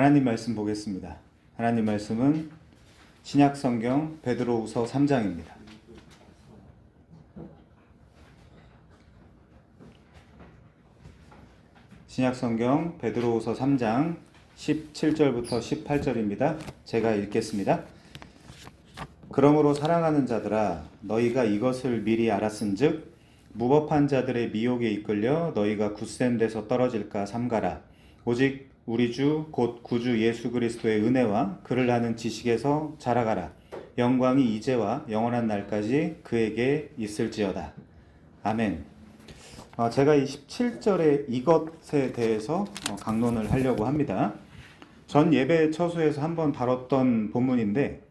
하나님 말씀 보겠습니다. 하나님 말씀은 신약성경 베드로후서 3장입니다. 신약성경 베드로후서 3장 17절부터 18절입니다. 제가 읽겠습니다. 그러므로 사랑하는 자들아, 너희가 이것을 미리 알았은즉 무법한 자들의 미혹에 이끌려 너희가 굳센 데서 떨어질까 삼가라. 오직 우리 주 곧 구주 예수 그리스도의 은혜와 그를 아는 지식에서 자라가라. 영광이 이제와 영원한 날까지 그에게 있을지어다. 아멘. 제가 이 17절의 이것에 대해서 강론을 하려고 합니다. 전 예배 처소에서 한번 다뤘던 본문인데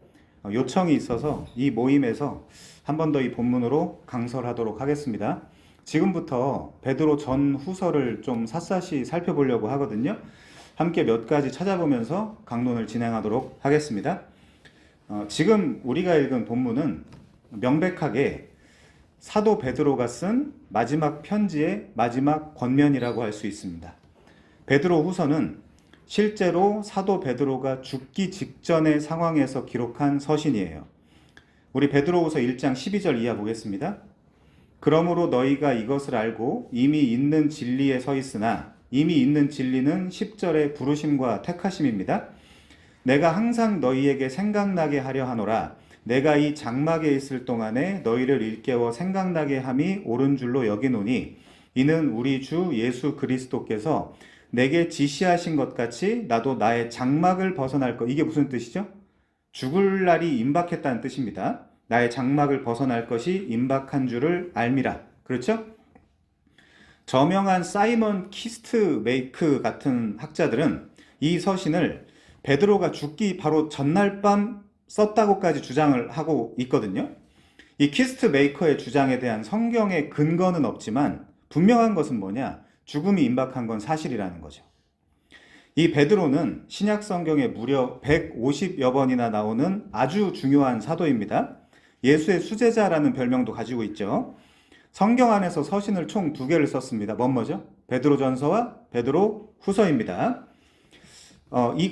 요청이 있어서 이 모임에서 한 번 더 이 본문으로 강설하도록 하겠습니다. 지금부터 베드로 전 후서를 좀 샅샅이 살펴보려고 하거든요. 함께 몇 가지 찾아보면서 강론을 진행하도록 하겠습니다. 지금 우리가 읽은 본문은 명백하게 사도 베드로가 쓴 마지막 편지의 마지막 권면이라고 할 수 있습니다. 베드로 후서는 실제로 사도 베드로가 죽기 직전의 상황에서 기록한 서신이에요. 우리 베드로후서 1장 12절 이하 보겠습니다. 그러므로 너희가 이것을 알고 이미 있는 진리에 서 있으나, 이미 있는 진리는 10절의 부르심과 택하심입니다. 내가 항상 너희에게 생각나게 하려 하노라. 내가 이 장막에 있을 동안에 너희를 일깨워 생각나게 함이 옳은 줄로 여기노니, 이는 우리 주 예수 그리스도께서 내게 지시하신 것 같이 나도 나의 장막을 벗어날 것. 이게 무슨 뜻이죠? 죽을 날이 임박했다는 뜻입니다. 나의 장막을 벗어날 것이 임박한 줄을 알미라. 그렇죠? 저명한 사이먼 키스트메이크 같은 학자들은 이 서신을 베드로가 죽기 바로 전날 밤 썼다고까지 주장을 하고 있거든요. 이 키스트메이커의 주장에 대한 성경의 근거는 없지만 분명한 것은 뭐냐? 죽음이 임박한 건 사실이라는 거죠. 이 베드로는 신약 성경에 무려 150여 번이나 나오는 아주 중요한 사도입니다. 예수의 수제자라는 별명도 가지고 있죠. 성경 안에서 서신을 총 2개를 썼습니다. 뭐죠? 베드로전서와 베드로 후서입니다.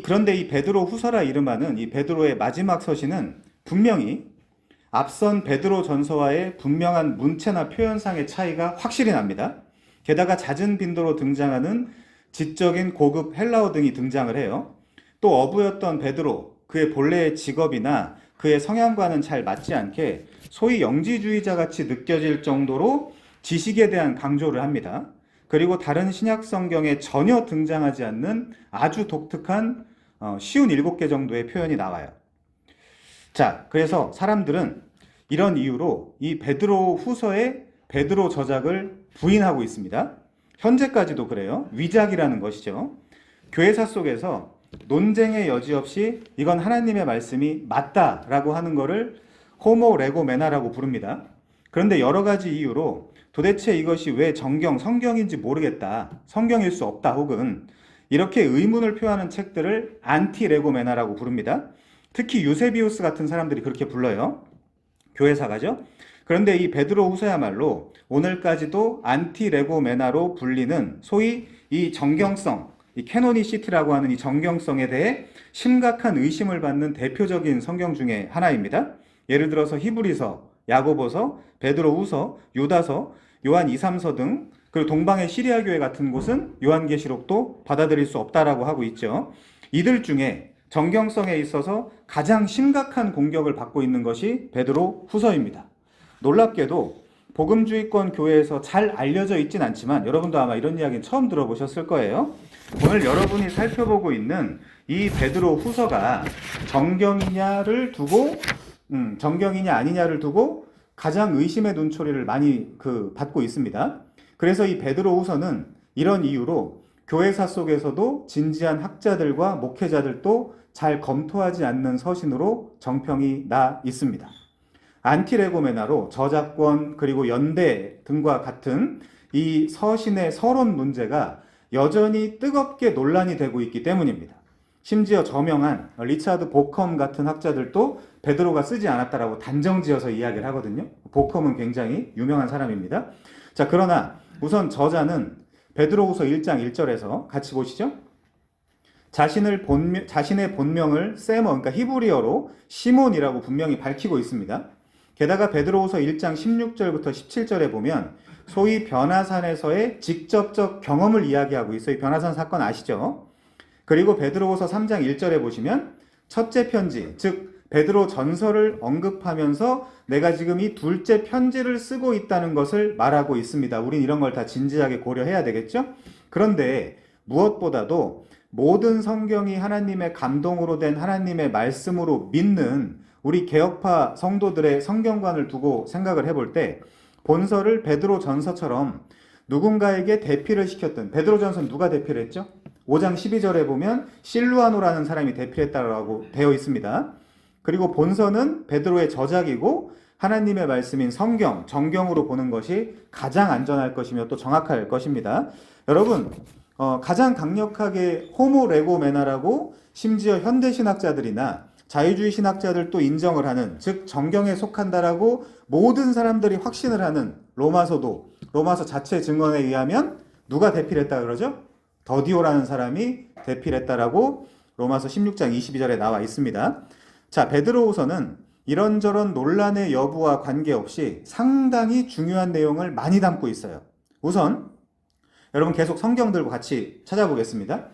그런데 이 베드로 후서라 이름하는 이 베드로의 마지막 서신은 분명히 앞선 베드로 전서와의 분명한 문체나 표현상의 차이가 확실히 납니다. 게다가 잦은 빈도로 등장하는 지적인 고급 헬라어 등이 등장을 해요. 또 어부였던 베드로, 그의 본래의 직업이나 그의 성향과는 잘 맞지 않게 소위 영지주의자 같이 느껴질 정도로 지식에 대한 강조를 합니다. 그리고 다른 신약 성경에 전혀 등장하지 않는 아주 독특한 쉬운 7개 정도의 표현이 나와요. 자, 그래서 사람들은 이런 이유로 이 베드로 후서의 베드로 저작을 부인하고 있습니다. 현재까지도 그래요. 위작이라는 것이죠. 교회사 속에서 논쟁의 여지 없이 이건 하나님의 말씀이 맞다라고 하는 것을 호모 레고메나라고 부릅니다. 그런데 여러 가지 이유로 도대체 이것이 왜 성경인지 모르겠다, 성경일 수 없다, 혹은 이렇게 의문을 표하는 책들을 안티 레고메나라고 부릅니다. 특히 유세비우스 같은 사람들이 그렇게 불러요. 교회사가죠. 그런데 이 베드로 후서야말로 오늘까지도 안티 레고메나로 불리는 소위 이 정경성, 이 캐노니시티라고 하는 이 정경성에 대해 심각한 의심을 받는 대표적인 성경 중에 하나입니다. 예를 들어서 히브리서, 야고보서, 베드로후서, 유다서, 요한 2, 3서 등, 그리고 동방의 시리아 교회 같은 곳은 요한계시록도 받아들일 수 없다라고 하고 있죠. 이들 중에 정경성에 있어서 가장 심각한 공격을 받고 있는 것이 베드로후서입니다. 놀랍게도 복음주의권 교회에서 잘 알려져 있진 않지만 여러분도 아마 이런 이야기는 처음 들어보셨을 거예요. 오늘 여러분이 살펴보고 있는 이 베드로 후서가 정경이냐 아니냐를 두고 가장 의심의 눈초리를 많이 받고 있습니다. 그래서 이 베드로 후서는 이런 이유로 교회사 속에서도 진지한 학자들과 목회자들도 잘 검토하지 않는 서신으로 정평이 나 있습니다. 안티레고메나로 저작권 그리고 연대 등과 같은 이 서신의 서론 문제가 여전히 뜨겁게 논란이 되고 있기 때문입니다. 심지어 저명한 리차드 보컴 같은 학자들도 베드로가 쓰지 않았다라고 단정지어서 이야기를 하거든요. 보컴은 굉장히 유명한 사람입니다. 자, 그러나 우선 저자는 베드로후서 1장 1절에서 같이 보시죠. 자신의 본명을 그러니까 히브리어로 시몬이라고 분명히 밝히고 있습니다. 게다가 베드로후서 1장 16절부터 17절에 보면 소위 변화산에서의 직접적 경험을 이야기하고 있어요. 이 변화산 사건 아시죠? 그리고 베드로후서 3장 1절에 보시면 첫째 편지, 즉 베드로 전서를 언급하면서 내가 지금 이 둘째 편지를 쓰고 있다는 것을 말하고 있습니다. 우린 이런 걸 다 진지하게 고려해야 되겠죠? 그런데 무엇보다도 모든 성경이 하나님의 감동으로 된 하나님의 말씀으로 믿는 우리 개혁파 성도들의 성경관을 두고 생각을 해볼 때 본서를 베드로 전서처럼 누군가에게 대피를 시켰던, 베드로 전서는 누가 대피를 했죠? 5장 12절에 보면 실루아노라는 사람이 대피했다고 되어 있습니다. 그리고 본서는 베드로의 저작이고 하나님의 말씀인 성경, 정경으로 보는 것이 가장 안전할 것이며 또 정확할 것입니다. 여러분, 가장 강력하게 호모 레고메나라고 심지어 현대신학자들이나 자유주의 신학자들도 인정을 하는, 즉 정경에 속한다라고 모든 사람들이 확신을 하는 로마서 자체 증언에 의하면 누가 대피를 했다 그러죠? 더디오라는 사람이 대피를 했다라고 로마서 16장 22절에 나와 있습니다. 자, 베드로후서는 이런저런 논란의 여부와 관계없이 상당히 중요한 내용을 많이 담고 있어요. 우선 여러분 계속 성경 들고 같이 찾아보겠습니다.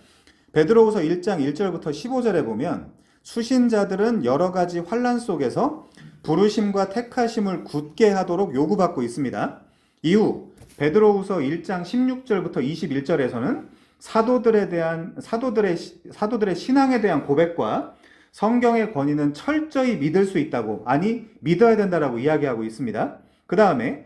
베드로후서 1장 1절부터 15절에 보면 수신자들은 여러 가지 환난 속에서 부르심과 택하심을 굳게 하도록 요구받고 있습니다. 이후 베드로후서 1장 16절부터 21절에서는 사도들의 신앙에 대한 고백과 성경의 권위는 철저히 믿을 수 있다고, 아니 믿어야 된다라고 이야기하고 있습니다. 그 다음에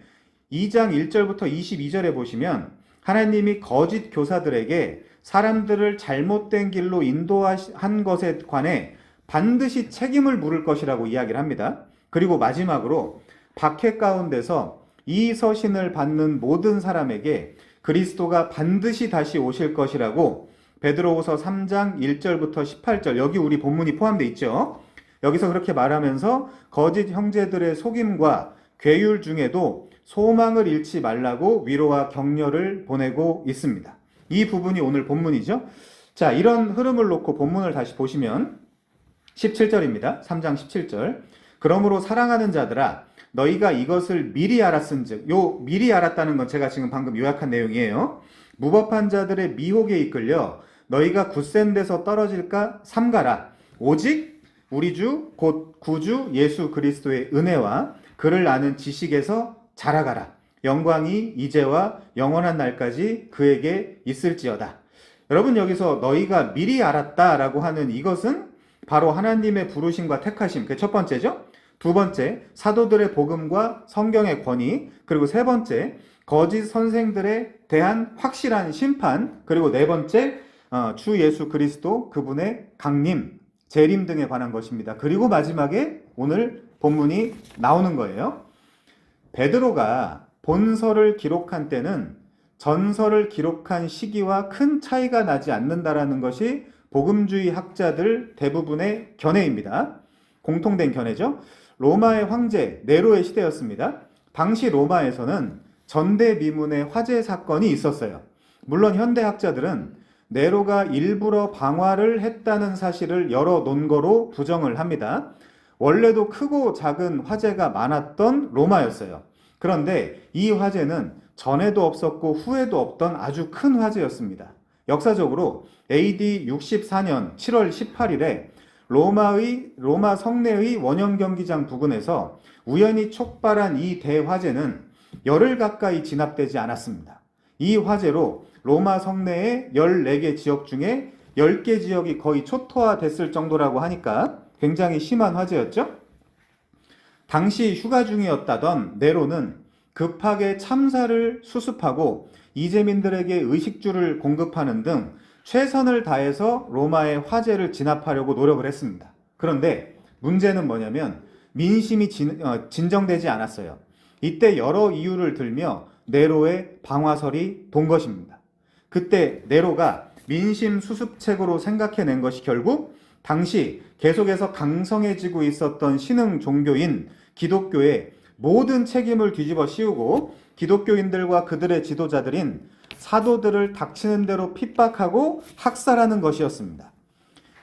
2장 1절부터 22절에 보시면 하나님이 거짓 교사들에게 사람들을 잘못된 길로 인도한 것에 관해 반드시 책임을 물을 것이라고 이야기를 합니다. 그리고 마지막으로 박해 가운데서 이 서신을 받는 모든 사람에게 그리스도가 반드시 다시 오실 것이라고 베드로후서 3장 1절부터 18절, 여기 우리 본문이 포함되어 있죠. 여기서 그렇게 말하면서 거짓 형제들의 속임과 괴율 중에도 소망을 잃지 말라고 위로와 격려를 보내고 있습니다. 이 부분이 오늘 본문이죠. 자, 이런 흐름을 놓고 본문을 다시 보시면 17절입니다. 3장 17절. 그러므로 사랑하는 자들아, 너희가 이것을 미리 알았은즉, 요 미리 알았다는 건 제가 지금 방금 요약한 내용이에요. 무법한 자들의 미혹에 이끌려 너희가 굳센 데서 떨어질까 삼가라. 오직 우리 주 곧 구주 예수 그리스도의 은혜와 그를 아는 지식에서 자라가라. 영광이 이제와 영원한 날까지 그에게 있을지어다. 여러분, 여기서 너희가 미리 알았다라고 하는 이것은 바로 하나님의 부르심과 택하심, 그게 첫 번째죠. 두 번째, 사도들의 복음과 성경의 권위, 그리고 세 번째, 거짓 선생들에 대한 확실한 심판, 그리고 네 번째, 주 예수 그리스도 그분의 강림, 재림 등에 관한 것입니다. 그리고 마지막에 오늘 본문이 나오는 거예요. 베드로가 본서를 기록한 때는 전서를 기록한 시기와 큰 차이가 나지 않는다라는 것이 복음주의 학자들 대부분의 견해입니다. 공통된 견해죠. 로마의 황제 네로의 시대였습니다. 당시 로마에서는 전대미문의 화재 사건이 있었어요. 물론 현대 학자들은 네로가 일부러 방화를 했다는 사실을 여러 논거로 부정을 합니다. 원래도 크고 작은 화재가 많았던 로마였어요. 그런데 이 화재는 전에도 없었고 후에도 없던 아주 큰 화재였습니다. 역사적으로 AD 64년 7월 18일에 로마 성내의 원형 경기장 부근에서 우연히 촉발한 이 대화재는 열흘 가까이 진압되지 않았습니다. 이 화재로 로마 성내의 14개 지역 중에 10개 지역이 거의 초토화됐을 정도라고 하니까 굉장히 심한 화재였죠. 당시 휴가 중이었다던 네로는 급하게 참사를 수습하고 이재민들에게 의식주를 공급하는 등 최선을 다해서 로마의 화재를 진압하려고 노력을 했습니다. 그런데 문제는 뭐냐면 민심이 진정되지 않았어요. 이때 여러 이유를 들며 네로의 방화설이 돈 것입니다. 그때 네로가 민심 수습책으로 생각해낸 것이 결국 당시 계속해서 강성해지고 있었던 신흥 종교인 기독교의 모든 책임을 뒤집어 씌우고 기독교인들과 그들의 지도자들인 사도들을 닥치는 대로 핍박하고 학살하는 것이었습니다.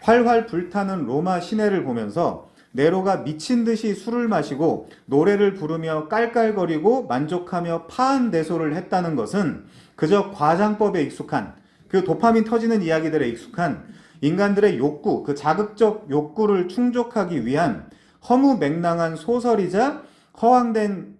활활 불타는 로마 시내를 보면서 네로가 미친 듯이 술을 마시고 노래를 부르며 깔깔거리고 만족하며 파한대소를 했다는 것은 그저 과장법에 익숙한, 그 도파민 터지는 이야기들에 익숙한 인간들의 욕구, 그 자극적 욕구를 충족하기 위한 허무맹랑한 소설이자 허황된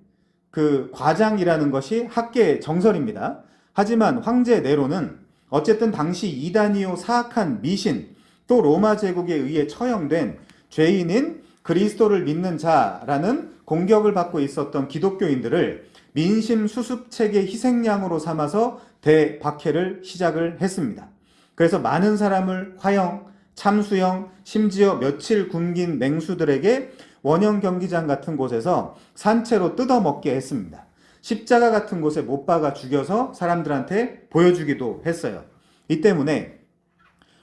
그 과장이라는 것이 학계의 정설입니다. 하지만 황제 네로는 어쨌든 당시 이단이요 사악한 미신, 또 로마 제국에 의해 처형된 죄인인 그리스도를 믿는 자라는 공격을 받고 있었던 기독교인들을 민심 수습책의 희생양으로 삼아서 대박해를 시작을 했습니다. 그래서 많은 사람을 화형, 참수형, 심지어 며칠 굶긴 맹수들에게 원형 경기장 같은 곳에서 산채로 뜯어먹게 했습니다. 십자가 같은 곳에 못 박아 죽여서 사람들한테 보여주기도 했어요. 이 때문에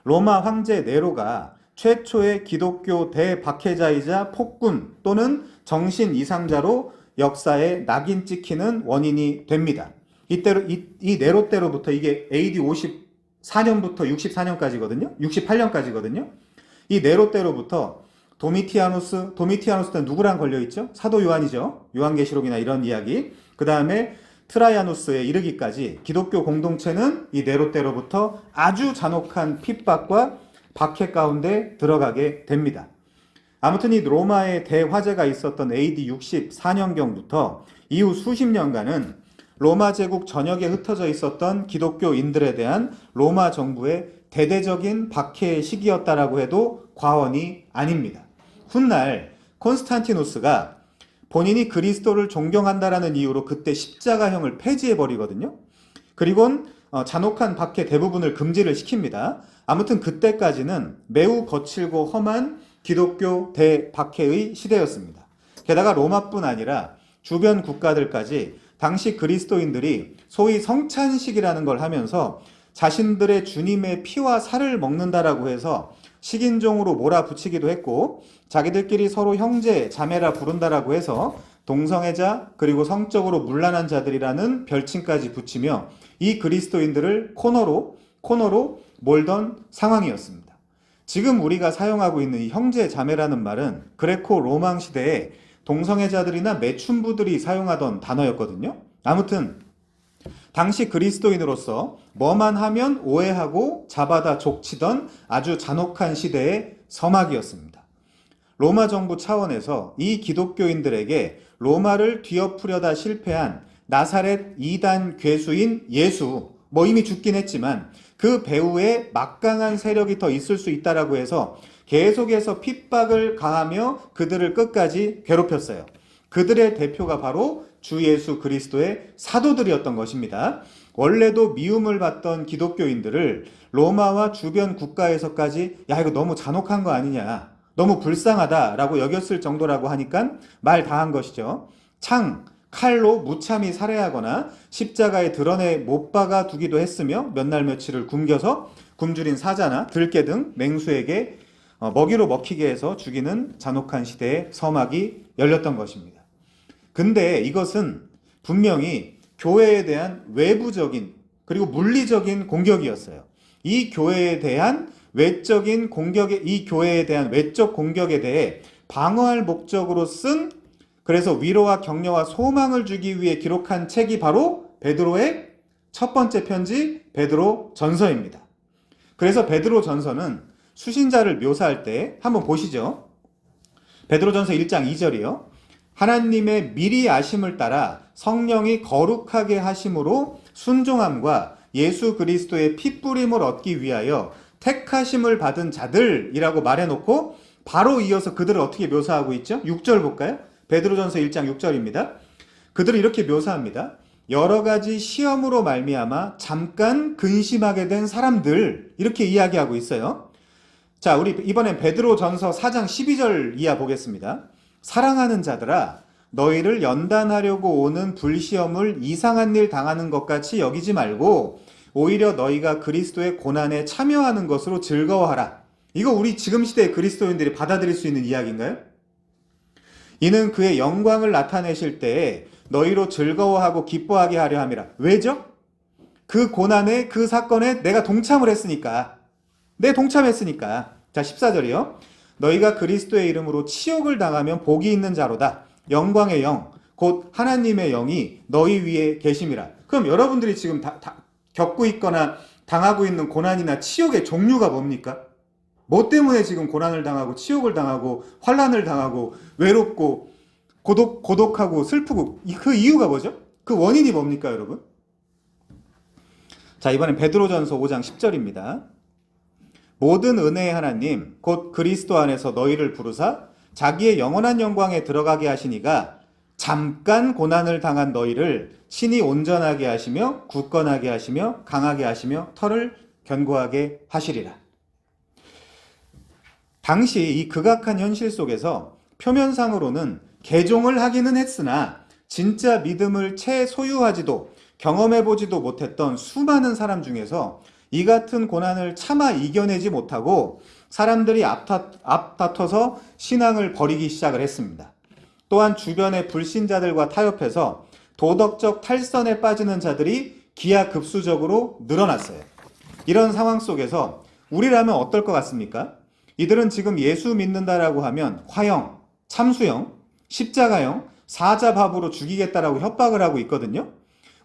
로마 황제 네로가 최초의 기독교 대박해자이자 폭군 또는 정신 이상자로 역사에 낙인 찍히는 원인이 됩니다. 이 네로 때로부터 이게 AD 54년부터 64년까지거든요. 68년까지거든요. 이 네로 때로부터 도미티아누스는 누구랑 걸려있죠? 사도 요한이죠. 요한계시록이나 이런 이야기. 그 다음에 트라이아누스에 이르기까지 기독교 공동체는 이 네로 때로부터 아주 잔혹한 핍박과 박해 가운데 들어가게 됩니다. 아무튼 이 로마의 대화재가 있었던 AD 64년경부터 이후 수십 년간은 로마 제국 전역에 흩어져 있었던 기독교인들에 대한 로마 정부의 대대적인 박해의 시기였다라고 해도 과언이 아닙니다. 훗날 콘스탄티누스가 본인이 그리스도를 존경한다라는 이유로 그때 십자가형을 폐지해버리거든요. 그리고는 잔혹한 박해 대부분을 금지를 시킵니다. 아무튼 그때까지는 매우 거칠고 험한 기독교 대박해의 시대였습니다. 게다가 로마뿐 아니라 주변 국가들까지 당시 그리스도인들이 소위 성찬식이라는 걸 하면서 자신들의 주님의 피와 살을 먹는다라고 해서 식인종으로 몰아붙이기도 했고, 자기들끼리 서로 형제, 자매라 부른다라고 해서 동성애자 그리고 성적으로 문란한 자들이라는 별칭까지 붙이며 이 그리스도인들을 코너로 몰던 상황이었습니다. 지금 우리가 사용하고 있는 이 형제, 자매라는 말은 그레코 로망 시대에 동성애자들이나 매춘부들이 사용하던 단어였거든요. 아무튼 당시 그리스도인으로서 뭐만 하면 오해하고 잡아다 족치던 아주 잔혹한 시대의 서막이었습니다. 로마 정부 차원에서 이 기독교인들에게 로마를 뒤엎으려다 실패한 나사렛 이단 괴수인 예수, 이미 죽긴 했지만 그 배후에 막강한 세력이 더 있을 수 있다라고 해서 계속해서 핍박을 가하며 그들을 끝까지 괴롭혔어요. 그들의 대표가 바로 주 예수 그리스도의 사도들이었던 것입니다. 원래도 미움을 받던 기독교인들을 로마와 주변 국가에서까지 이거 너무 잔혹한 거 아니냐, 너무 불쌍하다라고 여겼을 정도라고 하니까 말 다 한 것이죠. 칼로 무참히 살해하거나 십자가에 드러내 못 박아 두기도 했으며 몇 날 며칠을 굶겨서 굶주린 사자나 들깨 등 맹수에게 먹이로 먹히게 해서 죽이는 잔혹한 시대의 서막이 열렸던 것입니다. 근데 이것은 분명히 교회에 대한 외부적인 그리고 물리적인 공격이었어요. 이 교회에 대한 외적 공격에 대해 방어할 목적으로 쓴, 그래서 위로와 격려와 소망을 주기 위해 기록한 책이 바로 베드로의 첫 번째 편지 베드로 전서입니다. 그래서 베드로 전서는 수신자를 묘사할 때 한번 보시죠. 베드로 전서 1장 2절이요. 하나님의 미리 아심을 따라 성령이 거룩하게 하심으로 순종함과 예수 그리스도의 핏부림을 얻기 위하여 택하심을 받은 자들이라고 말해놓고 바로 이어서 그들을 어떻게 묘사하고 있죠? 6절 볼까요? 베드로전서 1장 6절입니다. 그들을 이렇게 묘사합니다. 여러 가지 시험으로 말미암아 잠깐 근심하게 된 사람들, 이렇게 이야기하고 있어요. 자, 우리 이번엔 베드로전서 4장 12절 이하 보겠습니다. 사랑하는 자들아, 너희를 연단하려고 오는 불시험을 이상한 일 당하는 것 같이 여기지 말고 오히려 너희가 그리스도의 고난에 참여하는 것으로 즐거워하라. 이거 우리 지금 시대의 그리스도인들이 받아들일 수 있는 이야기인가요? 이는 그의 영광을 나타내실 때에 너희로 즐거워하고 기뻐하게 하려 함이라. 왜죠? 그 고난에, 그 사건에 내가 동참을 했으니까. 동참했으니까. 자, 14절이요. 너희가 그리스도의 이름으로 치욕을 당하면 복이 있는 자로다. 영광의 영, 곧 하나님의 영이 너희 위에 계심이라. 그럼 여러분들이 지금 겪고 있거나 당하고 있는 고난이나 치욕의 종류가 뭡니까? 뭐 때문에 지금 고난을 당하고 치욕을 당하고 환난을 당하고 외롭고 고독하고 슬프고 그 이유가 뭐죠? 그 원인이 뭡니까, 여러분? 자, 이번엔 베드로전서 5장 10절입니다. 모든 은혜의 하나님 곧 그리스도 안에서 너희를 부르사 자기의 영원한 영광에 들어가게 하시니가 잠깐 고난을 당한 너희를 친히 온전하게 하시며 굳건하게 하시며 강하게 하시며 털을 견고하게 하시리라. 당시 이 극악한 현실 속에서 표면상으로는 개종을 하기는 했으나 진짜 믿음을 채 소유하지도 경험해보지도 못했던 수많은 사람 중에서 이 같은 고난을 차마 이겨내지 못하고 사람들이 앞다퉈서 신앙을 버리기 시작을 했습니다. 또한 주변의 불신자들과 타협해서 도덕적 탈선에 빠지는 자들이 기하급수적으로 늘어났어요. 이런 상황 속에서 우리라면 어떨 것 같습니까? 이들은 지금 예수 믿는다라고 하면 화형, 참수형, 십자가형, 사자밥으로 죽이겠다라고 협박을 하고 있거든요.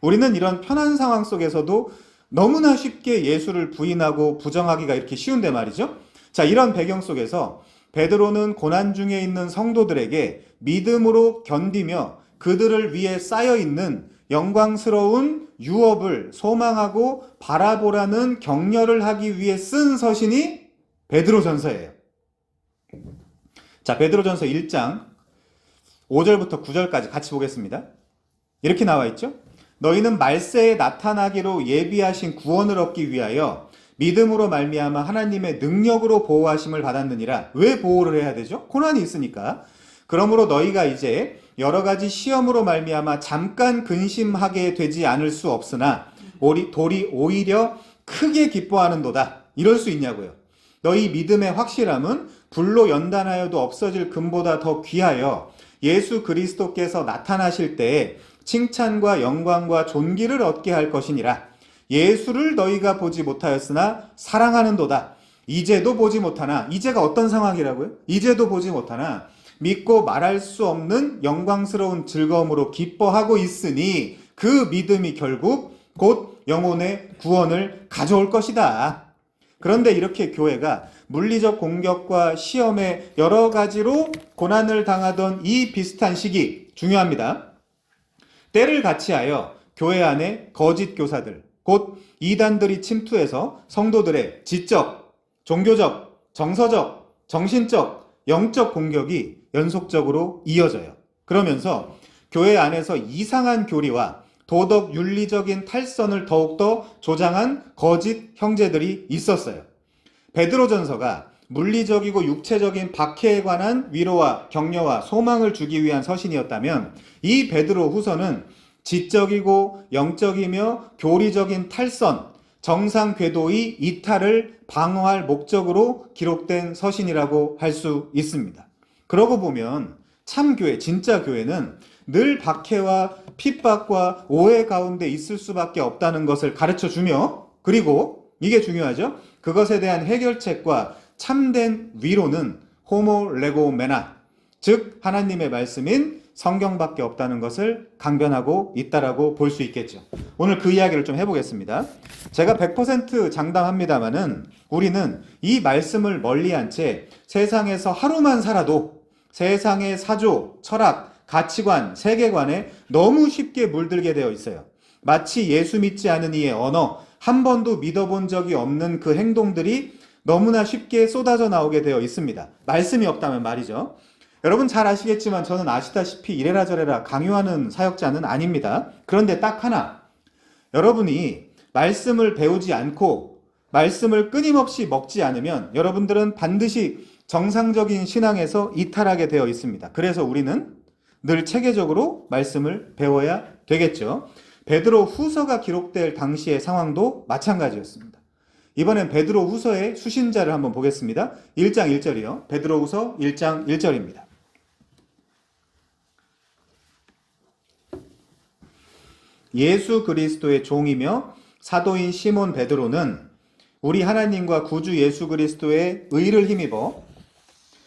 우리는 이런 편한 상황 속에서도 너무나 쉽게 예수를 부인하고 부정하기가 이렇게 쉬운데 말이죠. 자, 이런 배경 속에서 베드로는 고난 중에 있는 성도들에게 믿음으로 견디며 그들을 위해 쌓여있는 영광스러운 유업을 소망하고 바라보라는 격려를 하기 위해 쓴 서신이 베드로전서예요. 자, 베드로전서 1장 5절부터 9절까지 같이 보겠습니다. 이렇게 나와 있죠. 너희는 말세에 나타나기로 예비하신 구원을 얻기 위하여 믿음으로 말미암아 하나님의 능력으로 보호하심을 받았느니라. 왜 보호를 해야 되죠? 고난이 있으니까. 그러므로 너희가 이제 여러 가지 시험으로 말미암아 잠깐 근심하게 되지 않을 수 없으나 돌이 오히려 크게 기뻐하는도다. 이럴 수 있냐고요. 너희 믿음의 확실함은 불로 연단하여도 없어질 금보다 더 귀하여 예수 그리스도께서 나타나실 때에 칭찬과 영광과 존귀를 얻게 할 것이니라. 예수를 너희가 보지 못하였으나 사랑하는도다. 이제도 보지 못하나. 이제가 어떤 상황이라고요? 이제도 보지 못하나 믿고 말할 수 없는 영광스러운 즐거움으로 기뻐하고 있으니 그 믿음이 결국 곧 영혼의 구원을 가져올 것이다. 그런데 이렇게 교회가 물리적 공격과 시험에 여러 가지로 고난을 당하던 이 비슷한 시기 중요합니다. 때를 같이하여 교회 안에 거짓 교사들, 곧 이단들이 침투해서 성도들의 지적, 종교적, 정서적, 정신적, 영적 공격이 연속적으로 이어져요. 그러면서 교회 안에서 이상한 교리와 도덕 윤리적인 탈선을 더욱더 조장한 거짓 형제들이 있었어요. 베드로전서가 물리적이고 육체적인 박해에 관한 위로와 격려와 소망을 주기 위한 서신이었다면 이 베드로 후서는 지적이고 영적이며 교리적인 탈선, 정상 궤도의 이탈을 방어할 목적으로 기록된 서신이라고 할 수 있습니다. 그러고 보면 참교회, 진짜 교회는 늘 박해와 핍박과 오해 가운데 있을 수밖에 없다는 것을 가르쳐 주며, 그리고 이게 중요하죠. 그것에 대한 해결책과 참된 위로는 호모 레고메나, 즉 하나님의 말씀인 성경밖에 없다는 것을 강변하고 있다라고 볼 수 있겠죠. 오늘 그 이야기를 좀 해보겠습니다. 제가 100% 장담합니다만은 우리는 이 말씀을 멀리한 채 세상에서 하루만 살아도 세상의 사조, 철학, 가치관, 세계관에 너무 쉽게 물들게 되어 있어요. 마치 예수 믿지 않은 이의 언어, 한 번도 믿어본 적이 없는 그 행동들이 너무나 쉽게 쏟아져 나오게 되어 있습니다. 말씀이 없다면 말이죠. 여러분 잘 아시겠지만 저는 아시다시피 이래라 저래라 강요하는 사역자는 아닙니다. 그런데 딱 하나, 여러분이 말씀을 배우지 않고 말씀을 끊임없이 먹지 않으면 여러분들은 반드시 정상적인 신앙에서 이탈하게 되어 있습니다. 그래서 우리는 늘 체계적으로 말씀을 배워야 되겠죠. 베드로 후서가 기록될 당시의 상황도 마찬가지였습니다. 이번엔 베드로 후서의 수신자를 한번 보겠습니다. 1장 1절이요. 베드로 후서 1장 1절입니다. 예수 그리스도의 종이며 사도인 시몬 베드로는 우리 하나님과 구주 예수 그리스도의 의를 힘입어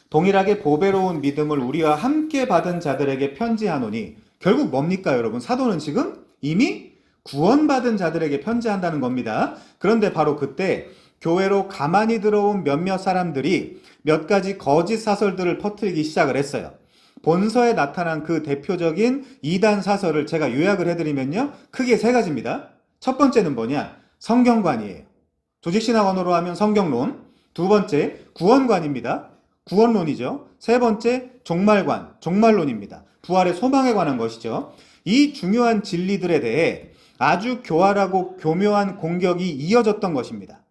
동일하게 보배로운 믿음을 우리와 함께 받은 자들에게 편지하노니, 결국 뭡니까 여러분? 사도는 지금 이미 구원받은 자들에게 편지한다는 겁니다. 그런데 바로 그때 교회로 가만히 들어온 몇몇 사람들이 몇 가지 거짓 사설들을 퍼뜨리기 시작을 했어요. 본서에 나타난 그 대표적인 이단 사설을 제가 요약을 해드리면요, 크게 세 가지입니다. 첫 번째는 뭐냐? 성경관이에요. 조직신학 언어로 하면 성경론. 두 번째, 구원관입니다. 구원론이죠. 세 번째, 종말관, 종말론입니다. 부활의 소망에 관한 것이죠. 이 중요한 진리들에 대해 아주 교활하고 교묘한 공격이 이어졌던 것입니다.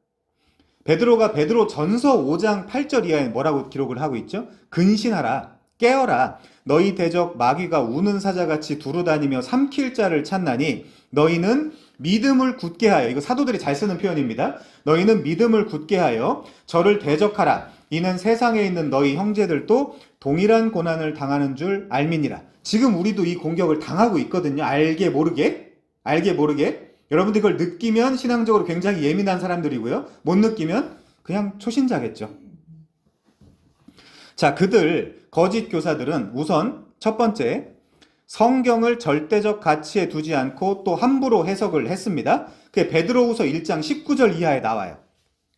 베드로가 베드로 전서 5장 8절 이하에 뭐라고 기록을 하고 있죠? 근신하라, 깨어라, 너희 대적 마귀가 우는 사자같이 두루다니며 삼킬 자를 찾나니 너희는 믿음을 굳게 하여, 이거 사도들이 잘 쓰는 표현입니다. 너희는 믿음을 굳게 하여 저를 대적하라. 이는 세상에 있는 너희 형제들도 동일한 고난을 당하는 줄 알미니라. 지금 우리도 이 공격을 당하고 있거든요. 알게 모르게. 여러분들 이걸 느끼면 신앙적으로 굉장히 예민한 사람들이고요. 못 느끼면 그냥 초신자겠죠. 자, 그들 거짓 교사들은 우선 첫 번째, 성경을 절대적 가치에 두지 않고 또 함부로 해석을 했습니다. 그게 베드로후서 1장 19절 이하에 나와요.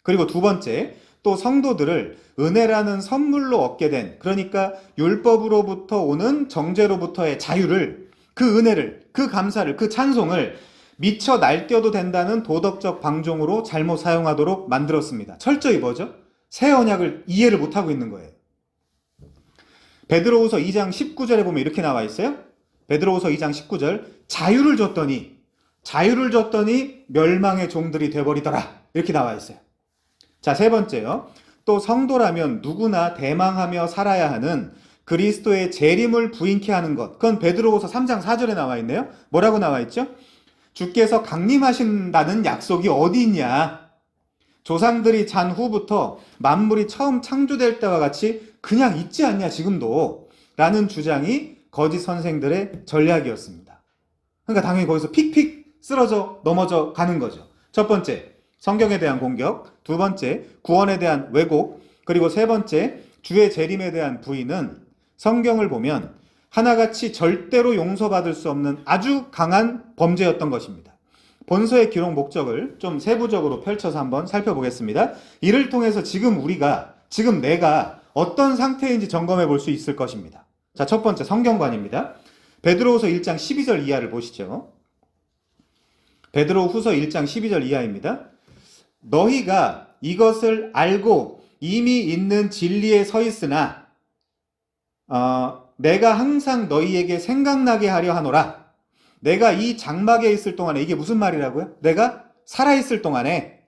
그리고 두 번째, 또 성도들을 은혜라는 선물로 얻게 된, 그러니까 율법으로부터 오는 정죄로부터의 자유를, 그 은혜를, 그 감사를, 그 찬송을 미처 날뛰어도 된다는 도덕적 방종으로 잘못 사용하도록 만들었습니다. 철저히 뭐죠? 새 언약을 이해를 못하고 있는 거예요. 베드로후서 2장 19절에 보면 이렇게 나와 있어요. 베드로후서 2장 19절, 자유를 줬더니 멸망의 종들이 돼버리더라. 이렇게 나와 있어요. 자, 세 번째요. 또 성도라면 누구나 대망하며 살아야 하는 그리스도의 재림을 부인케 하는 것. 그건 베드로후서 3장 4절에 나와 있네요. 뭐라고 나와 있죠? 주께서 강림하신다는 약속이 어디 있냐? 조상들이 잔 후부터 만물이 처음 창조될 때와 같이 그냥 있지 않냐 지금도, 라는 주장이 거짓 선생들의 전략이었습니다. 그러니까 당연히 거기서 픽픽 쓰러져 넘어져 가는 거죠. 첫 번째, 성경에 대한 공격. 두 번째, 구원에 대한 왜곡. 그리고 세 번째, 주의 재림에 대한 부인은 성경을 보면 하나같이 절대로 용서받을 수 없는 아주 강한 범죄였던 것입니다. 본서의 기록 목적을 좀 세부적으로 펼쳐서 한번 살펴보겠습니다. 이를 통해서 지금 내가 어떤 상태인지 점검해 볼 수 있을 것입니다. 자, 첫 번째, 성경관입니다. 베드로후서 1장 12절 이하를 보시죠. 베드로후서 1장 12절 이하입니다. 너희가 이것을 알고 이미 있는 진리에 서 있으나 내가 항상 너희에게 생각나게 하려 하노라. 내가 이 장막에 있을 동안에, 이게 무슨 말이라고요? 내가 살아있을 동안에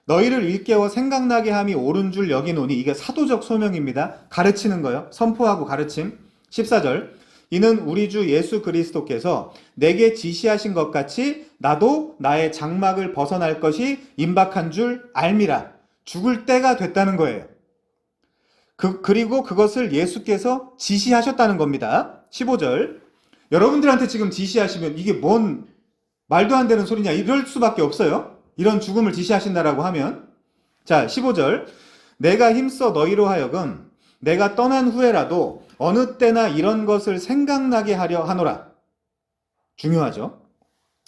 너희를 일깨워 생각나게 함이 옳은 줄 여기노니, 이게 사도적 소명입니다. 가르치는 거요. 선포하고 가르침. 14절, 이는 우리 주 예수 그리스도께서 내게 지시하신 것 같이 나도 나의 장막을 벗어날 것이 임박한 줄 알미라. 죽을 때가 됐다는 거예요. 그리고 그것을 예수께서 지시하셨다는 겁니다. 15절, 여러분들한테 지금 지시하시면 이게 뭔 말도 안 되는 소리냐, 이럴 수밖에 없어요. 이런 죽음을 지시하신다라고 하면. 자, 15절, 내가 힘써 너희로 하여금 내가 떠난 후에라도 어느 때나 이런 것을 생각나게 하려 하노라. 중요하죠.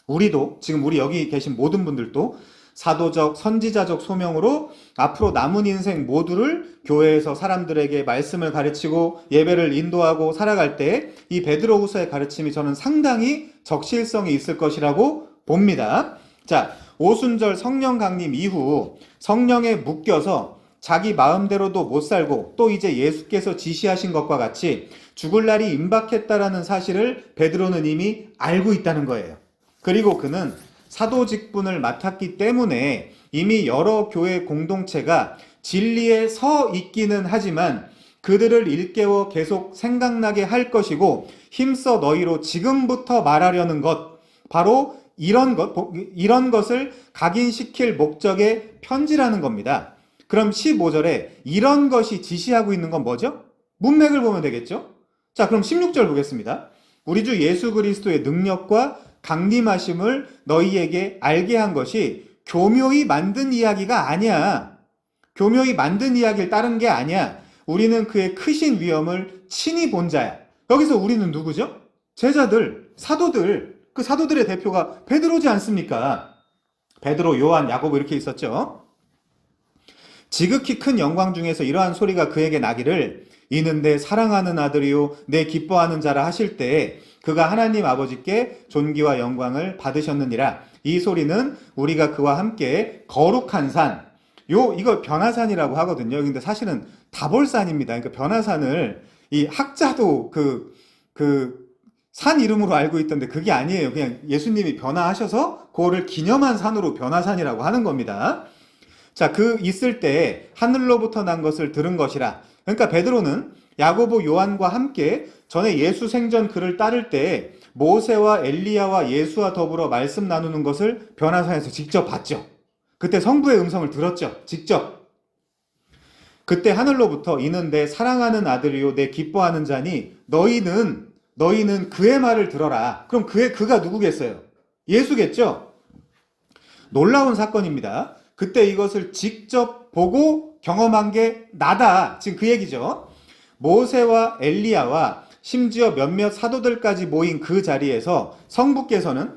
우리도, 지금 우리 여기 계신 모든 분들도 사도적, 선지자적 소명으로 앞으로 남은 인생 모두를 교회에서 사람들에게 말씀을 가르치고 예배를 인도하고 살아갈 때 이 베드로후서의 가르침이 저는 상당히 적실성이 있을 것이라고 봅니다. 자, 오순절 성령 강림 이후 성령에 묶여서 자기 마음대로도 못 살고 또 이제 예수께서 지시하신 것과 같이 죽을 날이 임박했다라는 사실을 베드로는 이미 알고 있다는 거예요. 그리고 그는 사도 직분을 맡았기 때문에 이미 여러 교회 공동체가 진리에 서 있기는 하지만 그들을 일깨워 계속 생각나게 할 것이고 힘써 너희로 지금부터 말하려는 것, 바로 이런 것을 각인시킬 목적의 편지라는 겁니다. 그럼 15절에 이런 것이 지시하고 있는 건 뭐죠? 문맥을 보면 되겠죠? 자, 그럼 16절 보겠습니다. 우리 주 예수 그리스도의 능력과 강림하심을 너희에게 알게 한 것이 교묘히 만든 이야기가 아니야. 교묘히 만든 이야기를 따른 게 아니야. 우리는 그의 크신 위엄을 친히 본 자야. 여기서 우리는 누구죠? 제자들, 사도들. 그 사도들의 대표가 베드로지 않습니까? 베드로, 요한, 야고보 이렇게 있었죠. 지극히 큰 영광 중에서 이러한 소리가 그에게 나기를 이는 내 사랑하는 아들이요 내 기뻐하는 자라 하실 때 그가 하나님 아버지께 존귀와 영광을 받으셨느니라. 이 소리는 우리가 그와 함께 거룩한 산, 이거 변화산이라고 하거든요. 근데 사실은 다볼산입니다. 그러니까 변화산을 이 학자도 산 이름으로 알고 있던데 그게 아니에요. 그냥 예수님이 변화하셔서 그거를 기념한 산으로 변화산이라고 하는 겁니다. 자, 그 있을 때 하늘로부터 난 것을 들은 것이라. 그러니까 베드로는 야고보, 요한과 함께 전에 예수 생전 그를 따를 때 모세와 엘리야와 예수와 더불어 말씀 나누는 것을 변화산에서 직접 봤죠. 그때 성부의 음성을 들었죠. 직접. 그때 하늘로부터 이는 내 사랑하는 아들이요 내 기뻐하는 자니 너희는 그의 말을 들어라. 그럼 그가 누구겠어요? 예수겠죠? 놀라운 사건입니다. 그때 이것을 직접 보고 경험한 게 나다. 지금 그 얘기죠. 모세와 엘리야와 심지어 몇몇 사도들까지 모인 그 자리에서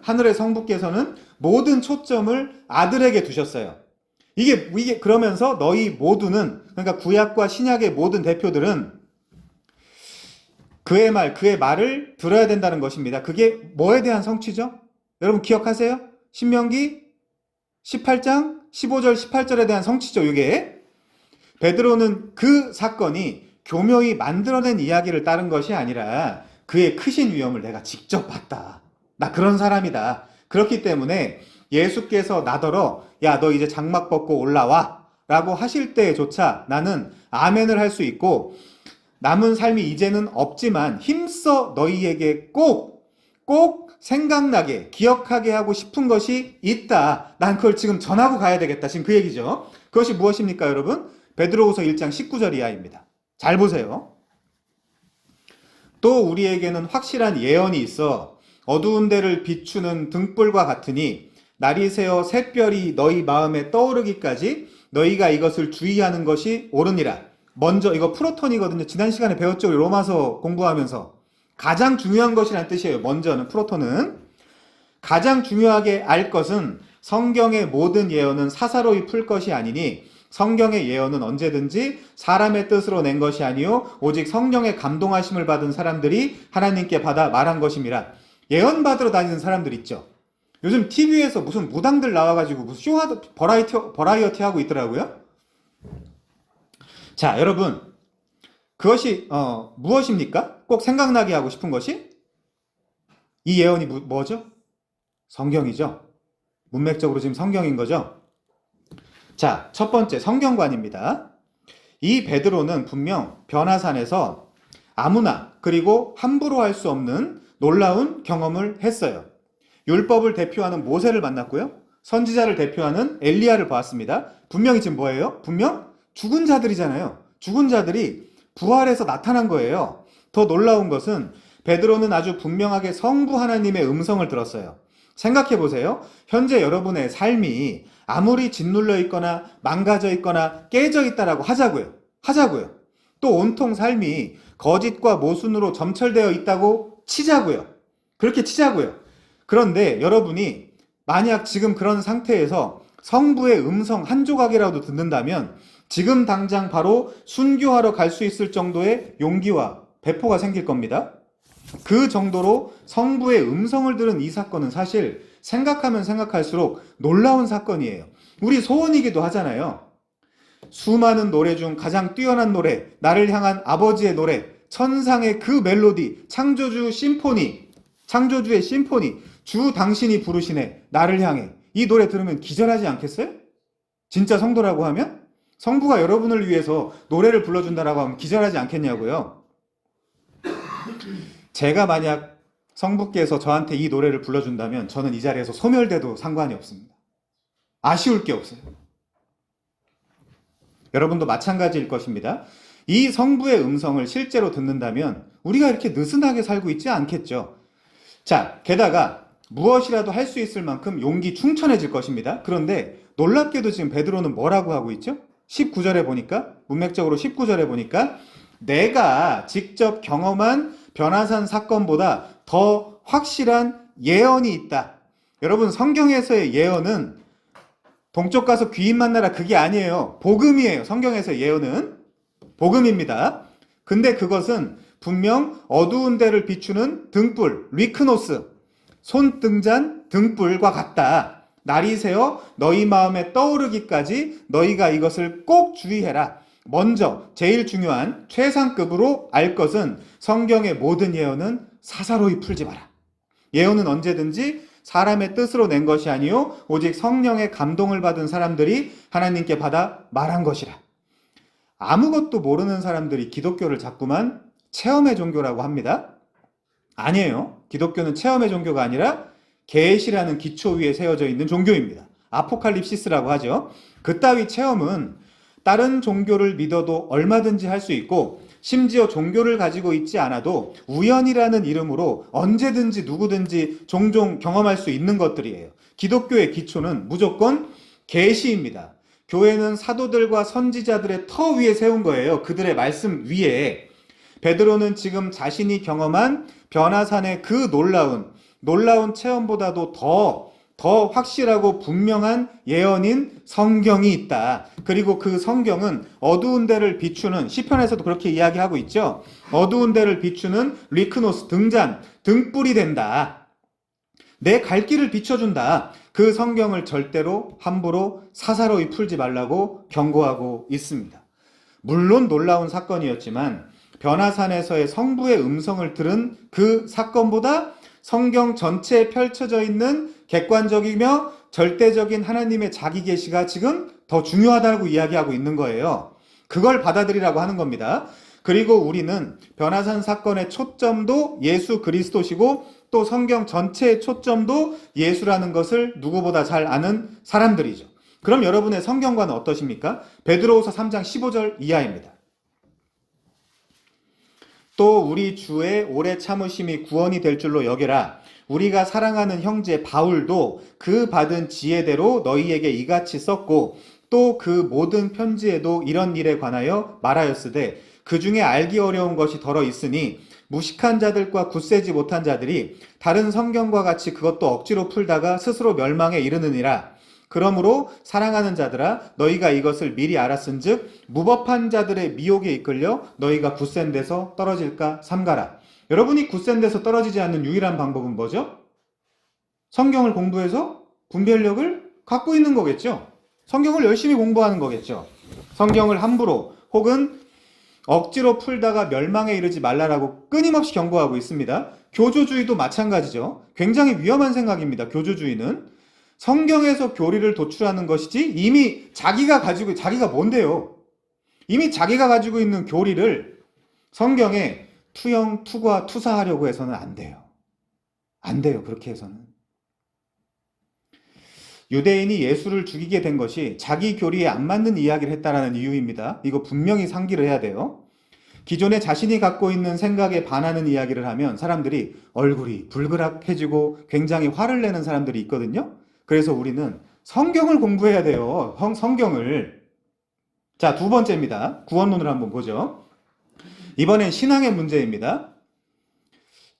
하늘의 성부께서는 모든 초점을 아들에게 두셨어요. 이게 그러면서 너희 모두는, 그러니까 구약과 신약의 모든 대표들은 그의 말을 들어야 된다는 것입니다. 그게 뭐에 대한 성취죠? 여러분 기억하세요? 신명기 18장 15절 18절에 대한 성취죠. 이게 베드로는 그 사건이 교묘히 만들어낸 이야기를 따른 것이 아니라 그의 크신 위엄을 내가 직접 봤다. 나 그런 사람이다. 그렇기 때문에 예수께서 나더러 야, 너 이제 장막 벗고 올라와 라고 하실 때조차 나는 아멘을 할 수 있고 남은 삶이 이제는 없지만 힘써 너희에게 꼭 생각나게 기억하게 하고 싶은 것이 있다. 난 그걸 지금 전하고 가야 되겠다. 지금 그 얘기죠. 그것이 무엇입니까, 여러분? 베드로후서 1장 19절 이하입니다. 잘 보세요. 또 우리에게는 확실한 예언이 있어 어두운 데를 비추는 등불과 같으니 날이 새어 샛별이 너희 마음에 떠오르기까지 너희가 이것을 주의하는 것이 옳으니라. 먼저 이거 프로톤이거든요. 지난 시간에 배웠죠. 로마서 공부하면서. 가장 중요한 것이라는 뜻이에요. 먼저는 프로톤은. 가장 중요하게 알 것은 성경의 모든 예언은 사사로이 풀 것이 아니니 성경의 예언은 언제든지 사람의 뜻으로 낸 것이 아니요 오직 성령의 감동하심을 받은 사람들이 하나님께 받아 말한 것임이라. 예언 받으러 다니는 사람들 있죠. 요즘 TV에서 무슨 무당들 나와가지고 무슨 버라이어티 하고 있더라고요. 자, 여러분 그것이 무엇입니까? 꼭 생각나게 하고 싶은 것이? 이 예언이 뭐죠? 성경이죠. 문맥적으로 지금 성경인 거죠. 자, 첫 번째 성경관입니다. 이 베드로는 분명 변화산에서 아무나 그리고 함부로 할 수 없는 놀라운 경험을 했어요. 율법을 대표하는 모세를 만났고요. 선지자를 대표하는 엘리야를 보았습니다. 분명히 지금 뭐예요? 분명 죽은 자들이잖아요. 죽은 자들이 부활해서 나타난 거예요. 더 놀라운 것은 베드로는 아주 분명하게 성부 하나님의 음성을 들었어요. 생각해 보세요. 현재 여러분의 삶이 아무리 짓눌려 있거나 망가져 있거나 깨져 있다라고 하자고요. 또 온통 삶이 거짓과 모순으로 점철되어 있다고 치자고요. 그렇게 치자고요. 그런데 여러분이 만약 지금 그런 상태에서 성부의 음성 한 조각이라도 듣는다면 지금 당장 바로 순교하러 갈 수 있을 정도의 용기와 배포가 생길 겁니다. 그 정도로 성부의 음성을 들은 이 사건은 사실 생각하면 생각할수록 놀라운 사건이에요. 우리 소원이기도 하잖아요. 수많은 노래 중 가장 뛰어난 노래, 나를 향한 아버지의 노래, 천상의 그 멜로디, 창조주의 심포니, 주 당신이 부르시네, 나를 향해. 이 노래 들으면 기절하지 않겠어요? 진짜 성도라고 하면? 성부가 여러분을 위해서 노래를 불러준다라고 하면 기절하지 않겠냐고요? 제가 만약 성부께서 저한테 이 노래를 불러준다면 저는 이 자리에서 소멸돼도 상관이 없습니다. 아쉬울 게 없어요. 여러분도 마찬가지일 것입니다. 이 성부의 음성을 실제로 듣는다면 우리가 이렇게 느슨하게 살고 있지 않겠죠. 자, 게다가 무엇이라도 할 수 있을 만큼 용기 충천해질 것입니다. 그런데 놀랍게도 지금 베드로는 뭐라고 하고 있죠? 19절에 보니까, 문맥적으로 19절에 보니까 내가 직접 경험한 변화산 사건보다 더 확실한 예언이 있다. 여러분, 성경에서의 예언은 동쪽 가서 귀인 만나라, 그게 아니에요. 복음이에요. 성경에서의 예언은 복음입니다. 근데 그것은 분명 어두운 데를 비추는 등불, 리크노스, 손등잔 등불과 같다. 날이 새어 너희 마음에 떠오르기까지 너희가 이것을 꼭 주의해라. 먼저 제일 중요한 최상급으로 알 것은 성경의 모든 예언은 사사로이 풀지 마라. 예언은 언제든지 사람의 뜻으로 낸 것이 아니요 오직 성령의 감동을 받은 사람들이 하나님께 받아 말한 것이라. 아무것도 모르는 사람들이 기독교를 자꾸만 체험의 종교라고 합니다. 아니에요. 기독교는 체험의 종교가 아니라 계시라는 기초 위에 세워져 있는 종교입니다. 아포칼립시스라고 하죠. 그따위 체험은 다른 종교를 믿어도 얼마든지 할 수 있고, 심지어 종교를 가지고 있지 않아도 우연이라는 이름으로 언제든지 누구든지 종종 경험할 수 있는 것들이에요. 기독교의 기초는 무조건 계시입니다. 교회는 사도들과 선지자들의 터 위에 세운 거예요. 그들의 말씀 위에. 베드로는 지금 자신이 경험한 변화산의 그 놀라운 체험보다도 더 확실하고 분명한 예언인 성경이 있다. 그리고 그 성경은 어두운 데를 비추는, 시편에서도 그렇게 이야기하고 있죠. 어두운 데를 비추는 리크노스, 등잔, 등불이 된다. 내 갈 길을 비춰준다. 그 성경을 절대로 함부로 사사로이 풀지 말라고 경고하고 있습니다. 물론 놀라운 사건이었지만 변화산에서의 성부의 음성을 들은 그 사건보다 성경 전체에 펼쳐져 있는 객관적이며 절대적인 하나님의 자기 계시가 지금 더 중요하다고 이야기하고 있는 거예요. 그걸 받아들이라고 하는 겁니다. 그리고 우리는 변화산 사건의 초점도 예수 그리스도시고 또 성경 전체의 초점도 예수라는 것을 누구보다 잘 아는 사람들이죠. 그럼 여러분의 성경과는 어떠십니까? 베드로후서 3장 15절 이하입니다. 또 우리 주의 오래 참으심이 구원이 될 줄로 여겨라. 우리가 사랑하는 형제 바울도 그 받은 지혜대로 너희에게 이같이 썼고 또 그 모든 편지에도 이런 일에 관하여 말하였으되 그 중에 알기 어려운 것이 덜어 있으니 무식한 자들과 굳세지 못한 자들이 다른 성경과 같이 그것도 억지로 풀다가 스스로 멸망에 이르느니라. 그러므로 사랑하는 자들아 너희가 이것을 미리 알았은즉 무법한 자들의 미혹에 이끌려 너희가 굳센 데서 떨어질까 삼가라. 여러분이 굳센 데서 떨어지지 않는 유일한 방법은 뭐죠? 성경을 공부해서 분별력을 갖고 있는 거겠죠. 성경을 열심히 공부하는 거겠죠. 성경을 함부로 혹은 억지로 풀다가 멸망에 이르지 말라라고 끊임없이 경고하고 있습니다. 교조주의도 마찬가지죠. 굉장히 위험한 생각입니다. 교조주의는 성경에서 교리를 도출하는 것이지 이미 자기가 뭔데요? 이미 자기가 가지고 있는 교리를 성경에 투영, 투과, 투사하려고 해서는 안 돼요. 안 돼요. 그렇게 해서는. 유대인이 예수를 죽이게 된 것이 자기 교리에 안 맞는 이야기를 했다라는 이유입니다. 이거 분명히 상기를 해야 돼요. 기존에 자신이 갖고 있는 생각에 반하는 이야기를 하면 사람들이 얼굴이 불그락해지고 굉장히 화를 내는 사람들이 있거든요. 그래서 우리는 성경을 공부해야 돼요. 성경을. 자, 두 번째입니다. 구원론을 한번 보죠. 이번엔 신앙의 문제입니다.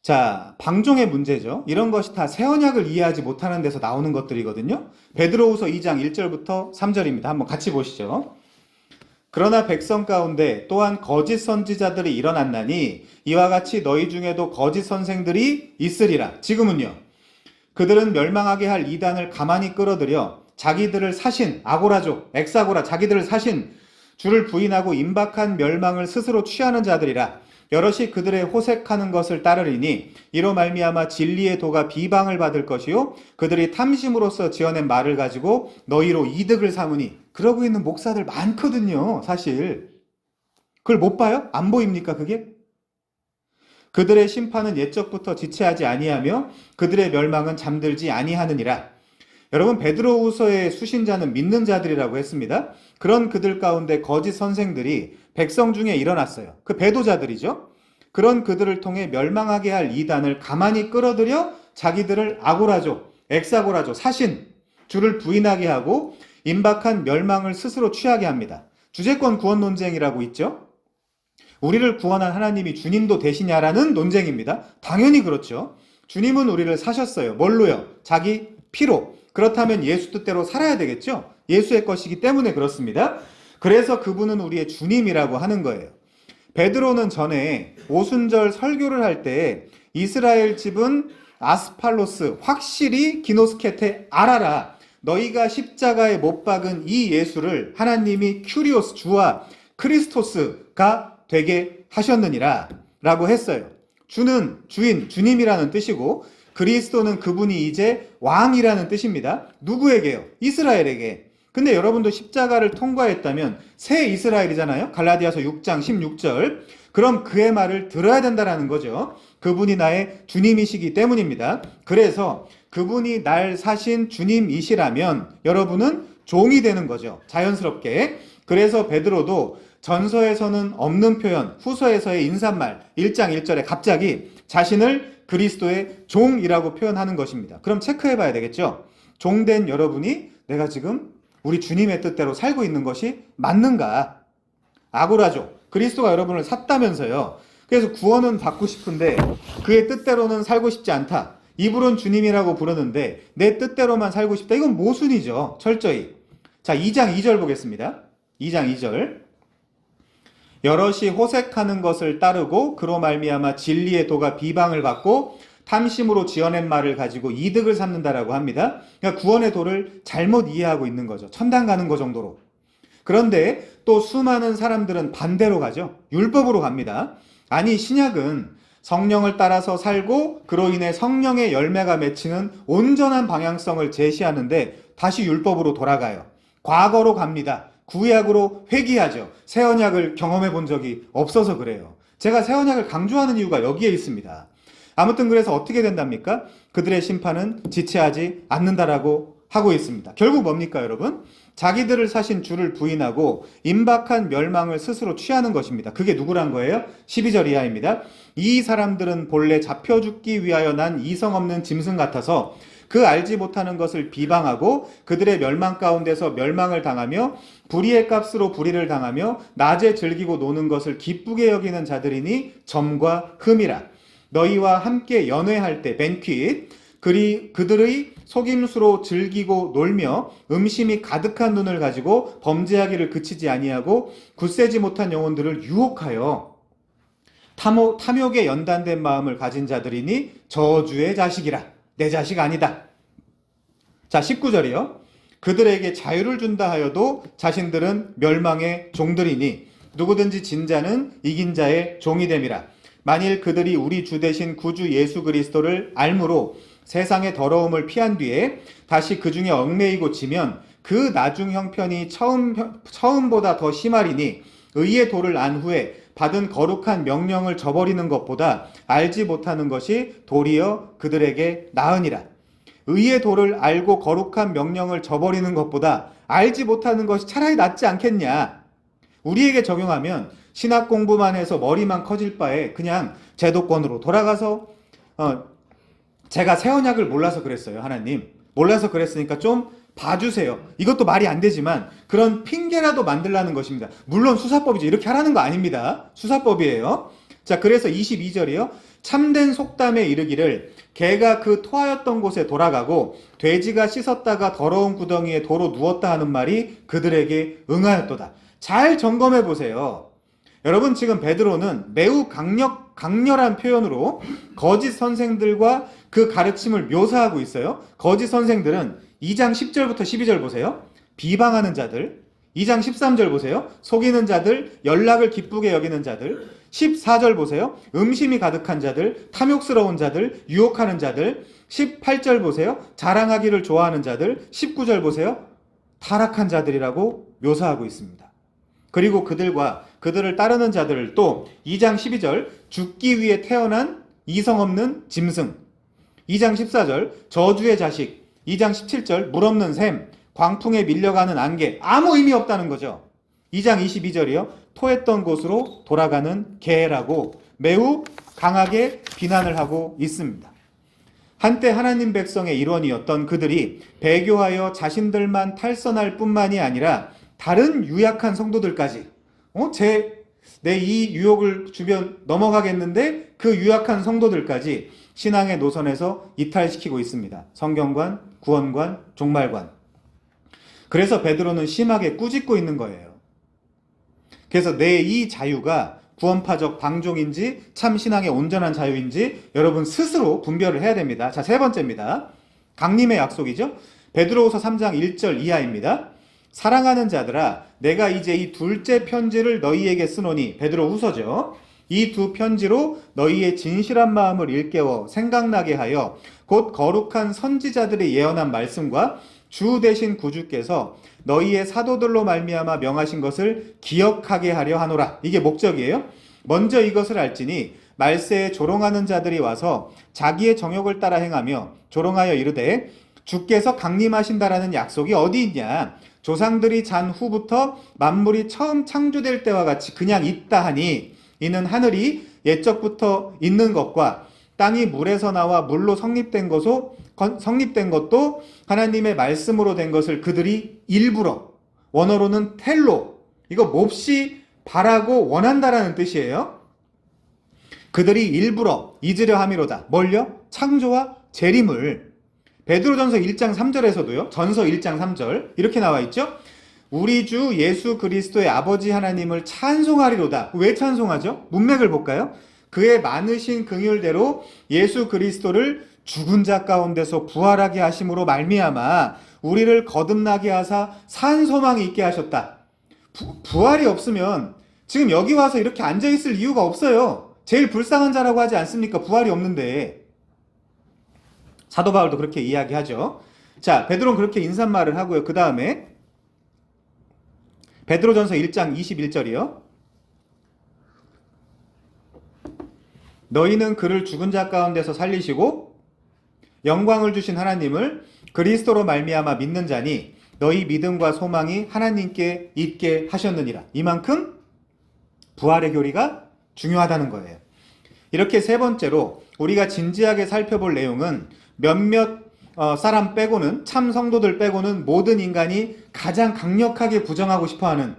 자, 방종의 문제죠. 이런 것이 다 새 언약을 이해하지 못하는 데서 나오는 것들이거든요. 베드로후서 2장 1절부터 3절입니다. 한번 같이 보시죠. 그러나 백성 가운데 또한 거짓 선지자들이 일어났나니 이와 같이 너희 중에도 거짓 선생들이 있으리라. 지금은요. 그들은 멸망하게 할 이단을 가만히 끌어들여 자기들을 사신 아고라족, 엑사고라, 자기들을 사신 주를 부인하고 임박한 멸망을 스스로 취하는 자들이라. 여럿이 그들의 호색하는 것을 따르리니 이로 말미암아 진리의 도가 비방을 받을 것이요 그들이 탐심으로써 지어낸 말을 가지고 너희로 이득을 삼으니. 그러고 있는 목사들 많거든요. 사실 그걸 못 봐요? 안 보입니까 그게? 그들의 심판은 옛적부터 지체하지 아니하며 그들의 멸망은 잠들지 아니하느니라. 여러분, 베드로후서의 수신자는 믿는 자들이라고 했습니다. 그런 그들 가운데 거짓 선생들이 백성 중에 일어났어요. 그 배도자들이죠. 그런 그들을 통해 멸망하게 할 이단을 가만히 끌어들여 자기들을 아고라죠, 엑사고라죠, 사신, 주를 부인하게 하고 임박한 멸망을 스스로 취하게 합니다. 주제권 구원 논쟁이라고 있죠. 우리를 구원한 하나님이 주님도 되시냐라는 논쟁입니다. 당연히 그렇죠. 주님은 우리를 사셨어요. 뭘로요? 자기 피로. 그렇다면 예수 뜻대로 살아야 되겠죠? 예수의 것이기 때문에 그렇습니다. 그래서 그분은 우리의 주님이라고 하는 거예요. 베드로는 전에 오순절 설교를 할 때 이스라엘 집은 아스팔로스, 확실히 기노스케테 알아라. 너희가 십자가에 못 박은 이 예수를 하나님이 큐리오스, 주와 크리스토스가 되게 하셨느니라 라고 했어요. 주는 주인, 주님이라는 뜻이고 그리스도는 그분이 이제 왕이라는 뜻입니다. 누구에게요? 이스라엘에게. 근데 여러분도 십자가를 통과했다면 새 이스라엘이잖아요. 갈라디아서 6장 16절. 그럼 그의 말을 들어야 된다라는 거죠. 그분이 나의 주님이시기 때문입니다. 그래서 그분이 날 사신 주님이시라면 여러분은 종이 되는 거죠. 자연스럽게. 그래서 베드로도 전서에서는 없는 표현, 후서에서의 인사말 1장 1절에 갑자기 자신을 그리스도의 종이라고 표현하는 것입니다. 그럼 체크해 봐야 되겠죠. 종된 여러분이 내가 지금 우리 주님의 뜻대로 살고 있는 것이 맞는가? 아고라죠. 그리스도가 여러분을 샀다면서요. 그래서 구원은 받고 싶은데 그의 뜻대로는 살고 싶지 않다. 입으론 주님이라고 부르는데 내 뜻대로만 살고 싶다. 이건 모순이죠. 철저히. 자, 2장 2절 보겠습니다. 2장 2절. 여럿이 호색하는 것을 따르고 그로 말미암아 진리의 도가 비방을 받고 탐심으로 지어낸 말을 가지고 이득을 삼는다라고 합니다. 그러니까 구원의 도를 잘못 이해하고 있는 거죠. 천당 가는 거 정도로. 그런데 또 수많은 사람들은 반대로 가죠. 율법으로 갑니다. 아니, 신약은 성령을 따라서 살고 그로 인해 성령의 열매가 맺히는 온전한 방향성을 제시하는데 다시 율법으로 돌아가요. 과거로 갑니다. 구약으로 회귀하죠. 새 언약을 경험해 본 적이 없어서 그래요. 제가 새 언약을 강조하는 이유가 여기에 있습니다. 아무튼 그래서 어떻게 된답니까? 그들의 심판은 지체하지 않는다라고 하고 있습니다. 결국 뭡니까, 여러분? 자기들을 사신 주를 부인하고 임박한 멸망을 스스로 취하는 것입니다. 그게 누구란 거예요? 12절 이하입니다. 이 사람들은 본래 잡혀 죽기 위하여 난 이성 없는 짐승 같아서 그 알지 못하는 것을 비방하고 그들의 멸망 가운데서 멸망을 당하며 불의의 값으로 불의를 당하며 낮에 즐기고 노는 것을 기쁘게 여기는 자들이니 점과 흠이라. 너희와 함께 연회할 때 벤퀴 그들의 속임수로 즐기고 놀며 음심이 가득한 눈을 가지고 범죄하기를 그치지 아니하고 굳세지 못한 영혼들을 유혹하여 탐욕에 연단된 마음을 가진 자들이니 저주의 자식이라. 내 자식 아니다. 자, 19절이요. 그들에게 자유를 준다 하여도 자신들은 멸망의 종들이니 누구든지 진 자는 이긴 자의 종이 됨이라. 만일 그들이 우리 주 되신 구주 예수 그리스도를 알므로 세상의 더러움을 피한 뒤에 다시 그 중에 얽매이고 지면 그 나중 형편이 처음보다 더 심하리니 의의 도를 안 후에 받은 거룩한 명령을 저버리는 것보다 알지 못하는 것이 도리어 그들에게 나으니라. 의의 도를 알고 거룩한 명령을 저버리는 것보다 알지 못하는 것이 차라리 낫지 않겠냐. 우리에게 적용하면 신학 공부만 해서 머리만 커질 바에 그냥 제도권으로 돌아가서 제가 새 언약을 몰라서 그랬어요. 하나님 몰라서 그랬으니까 좀 봐주세요. 이것도 말이 안 되지만 그런 핑계라도 만들라는 것입니다. 물론 수사법이죠. 이렇게 하라는 거 아닙니다. 수사법이에요. 자, 그래서 22절이요. 참된 속담에 이르기를 개가 그 토하였던 곳에 돌아가고 돼지가 씻었다가 더러운 구덩이에 도로 누웠다 하는 말이 그들에게 응하였도다. 잘 점검해 보세요. 여러분, 지금 베드로는 매우 강렬한 표현으로 거짓 선생들과 그 가르침을 묘사하고 있어요. 거짓 선생들은 2장 10절부터 12절 보세요. 비방하는 자들. 2장 13절 보세요. 속이는 자들, 연락을 기쁘게 여기는 자들. 14절 보세요. 음심이 가득한 자들, 탐욕스러운 자들, 유혹하는 자들. 18절 보세요. 자랑하기를 좋아하는 자들. 19절 보세요. 타락한 자들이라고 묘사하고 있습니다. 그리고 그들을 따르는 자들을 또 2장 12절 죽기 위해 태어난 이성 없는 짐승, 2장 14절 저주의 자식, 2장 17절 물 없는 샘, 광풍에 밀려가는 안개. 아무 의미 없다는 거죠. 2장 22절이요. 토했던 곳으로 돌아가는 개라고 매우 강하게 비난을 하고 있습니다. 한때 하나님 백성의 일원이었던 그들이 배교하여 자신들만 탈선할 뿐만이 아니라 다른 유약한 성도들까지 내 이 유혹을 주변 넘어가겠는데 그 유약한 성도들까지 신앙의 노선에서 이탈시키고 있습니다. 성경관, 구원관, 종말관. 그래서 베드로는 심하게 꾸짖고 있는 거예요. 그래서 내 이 자유가 구원파적 방종인지 참 신앙의 온전한 자유인지 여러분 스스로 분별을 해야 됩니다. 자, 세 번째입니다. 강림의 약속이죠. 베드로후서 3장 1절 이하입니다. 사랑하는 자들아, 내가 이제 이 둘째 편지를 너희에게 쓰노니, 베드로후서죠. 이 두 편지로 너희의 진실한 마음을 일깨워 생각나게 하여 곧 거룩한 선지자들이 예언한 말씀과 주 되신 구주께서 너희의 사도들로 말미암아 명하신 것을 기억하게 하려 하노라. 이게 목적이에요. 먼저 이것을 알지니 말세에 조롱하는 자들이 와서 자기의 정욕을 따라 행하며 조롱하여 이르되 주께서 강림하신다라는 약속이 어디 있냐. 조상들이 잔 후부터 만물이 처음 창조될 때와 같이 그냥 있다 하니 이는 하늘이 옛적부터 있는 것과 땅이 물에서 나와 물로 성립된 것도 하나님의 말씀으로 된 것을 그들이 일부러, 원어로는 텔로, 이거 몹시 바라고 원한다라는 뜻이에요. 그들이 일부러 잊으려 함이로다. 뭘요? 창조와 재림을. 베드로전서 1장 3절에서도요. 전서 1장 3절 이렇게 나와 있죠. 우리 주 예수 그리스도의 아버지 하나님을 찬송하리로다. 왜 찬송하죠? 문맥을 볼까요? 그의 많으신 긍휼대로 예수 그리스도를 죽은 자 가운데서 부활하게 하심으로 말미암아 우리를 거듭나게 하사 산 소망이 있게 하셨다. 부활이 없으면 지금 여기 와서 이렇게 앉아있을 이유가 없어요. 제일 불쌍한 자라고 하지 않습니까? 부활이 없는데. 사도 바울도 그렇게 이야기하죠. 자, 베드로는 그렇게 인사말을 하고요. 그 다음에 베드로전서 1장 21절이요. 너희는 그를 죽은 자 가운데서 살리시고 영광을 주신 하나님을 그리스도로 말미암아 믿는 자니 너희 믿음과 소망이 하나님께 있게 하셨느니라. 이만큼 부활의 교리가 중요하다는 거예요. 이렇게 세 번째로 우리가 진지하게 살펴볼 내용은 몇몇 사람 빼고는, 참 성도들 빼고는 모든 인간이 가장 강력하게 부정하고 싶어하는,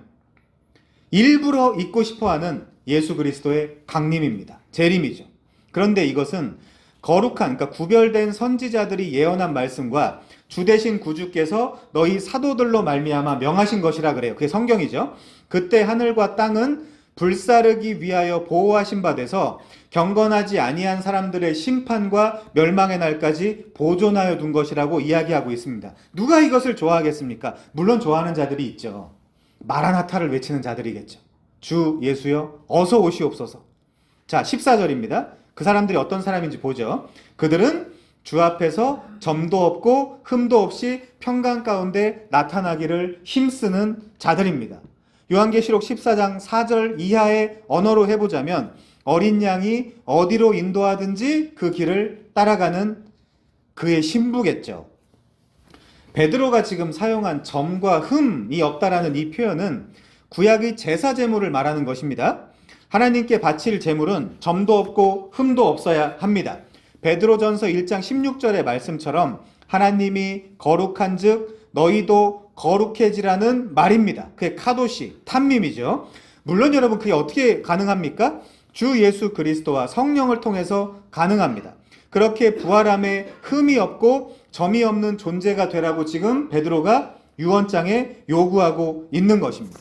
일부러 잊고 싶어하는 예수 그리스도의 강림입니다. 재림이죠. 그런데 이것은 거룩한, 그러니까 구별된 선지자들이 예언한 말씀과 주 되신 구주께서 너희 사도들로 말미암아 명하신 것이라 그래요. 그게 성경이죠. 그때 하늘과 땅은 불사르기 위하여 보호하신 바 돼서 경건하지 아니한 사람들의 심판과 멸망의 날까지 보존하여 둔 것이라고 이야기하고 있습니다. 누가 이것을 좋아하겠습니까? 물론 좋아하는 자들이 있죠. 마라나타를 외치는 자들이겠죠. 주 예수여 어서 오시옵소서. 자, 14절입니다. 그 사람들이 어떤 사람인지 보죠. 그들은 주 앞에서 점도 없고 흠도 없이 평강 가운데 나타나기를 힘쓰는 자들입니다. 요한계시록 14장 4절 이하의 언어로 해보자면 어린 양이 어디로 인도하든지 그 길을 따라가는 그의 신부겠죠. 베드로가 지금 사용한 점과 흠이 없다라는 이 표현은 구약의 제사 제물을 말하는 것입니다. 하나님께 바칠 제물은 점도 없고 흠도 없어야 합니다. 베드로전서 1장 16절의 말씀처럼 하나님이 거룩한 즉 너희도 거룩해지라는 말입니다. 그게 카도시, 탐밈이죠. 물론 여러분 그게 어떻게 가능합니까? 주 예수 그리스도와 성령을 통해서 가능합니다. 그렇게 부활함에 흠이 없고 점이 없는 존재가 되라고 지금 베드로가 유언장에 요구하고 있는 것입니다.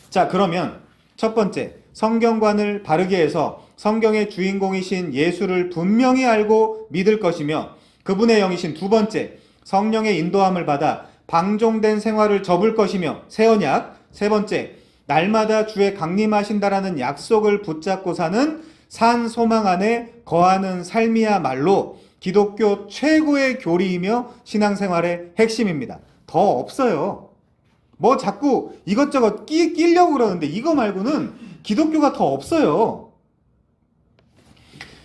자, 그러면 첫 번째, 성경관을 바르게 해서 성경의 주인공이신 예수를 분명히 알고 믿을 것이며 그분의 영이신 두 번째, 성령의 인도함을 받아 방종된 생활을 접을 것이며 새 언약, 세 번째, 날마다 주의 강림하신다라는 약속을 붙잡고 사는 산 소망 안에 거하는 삶이야말로 기독교 최고의 교리이며 신앙생활의 핵심입니다. 더 없어요. 뭐 자꾸 이것저것 끼려고 그러는데 이거 말고는 기독교가 더 없어요.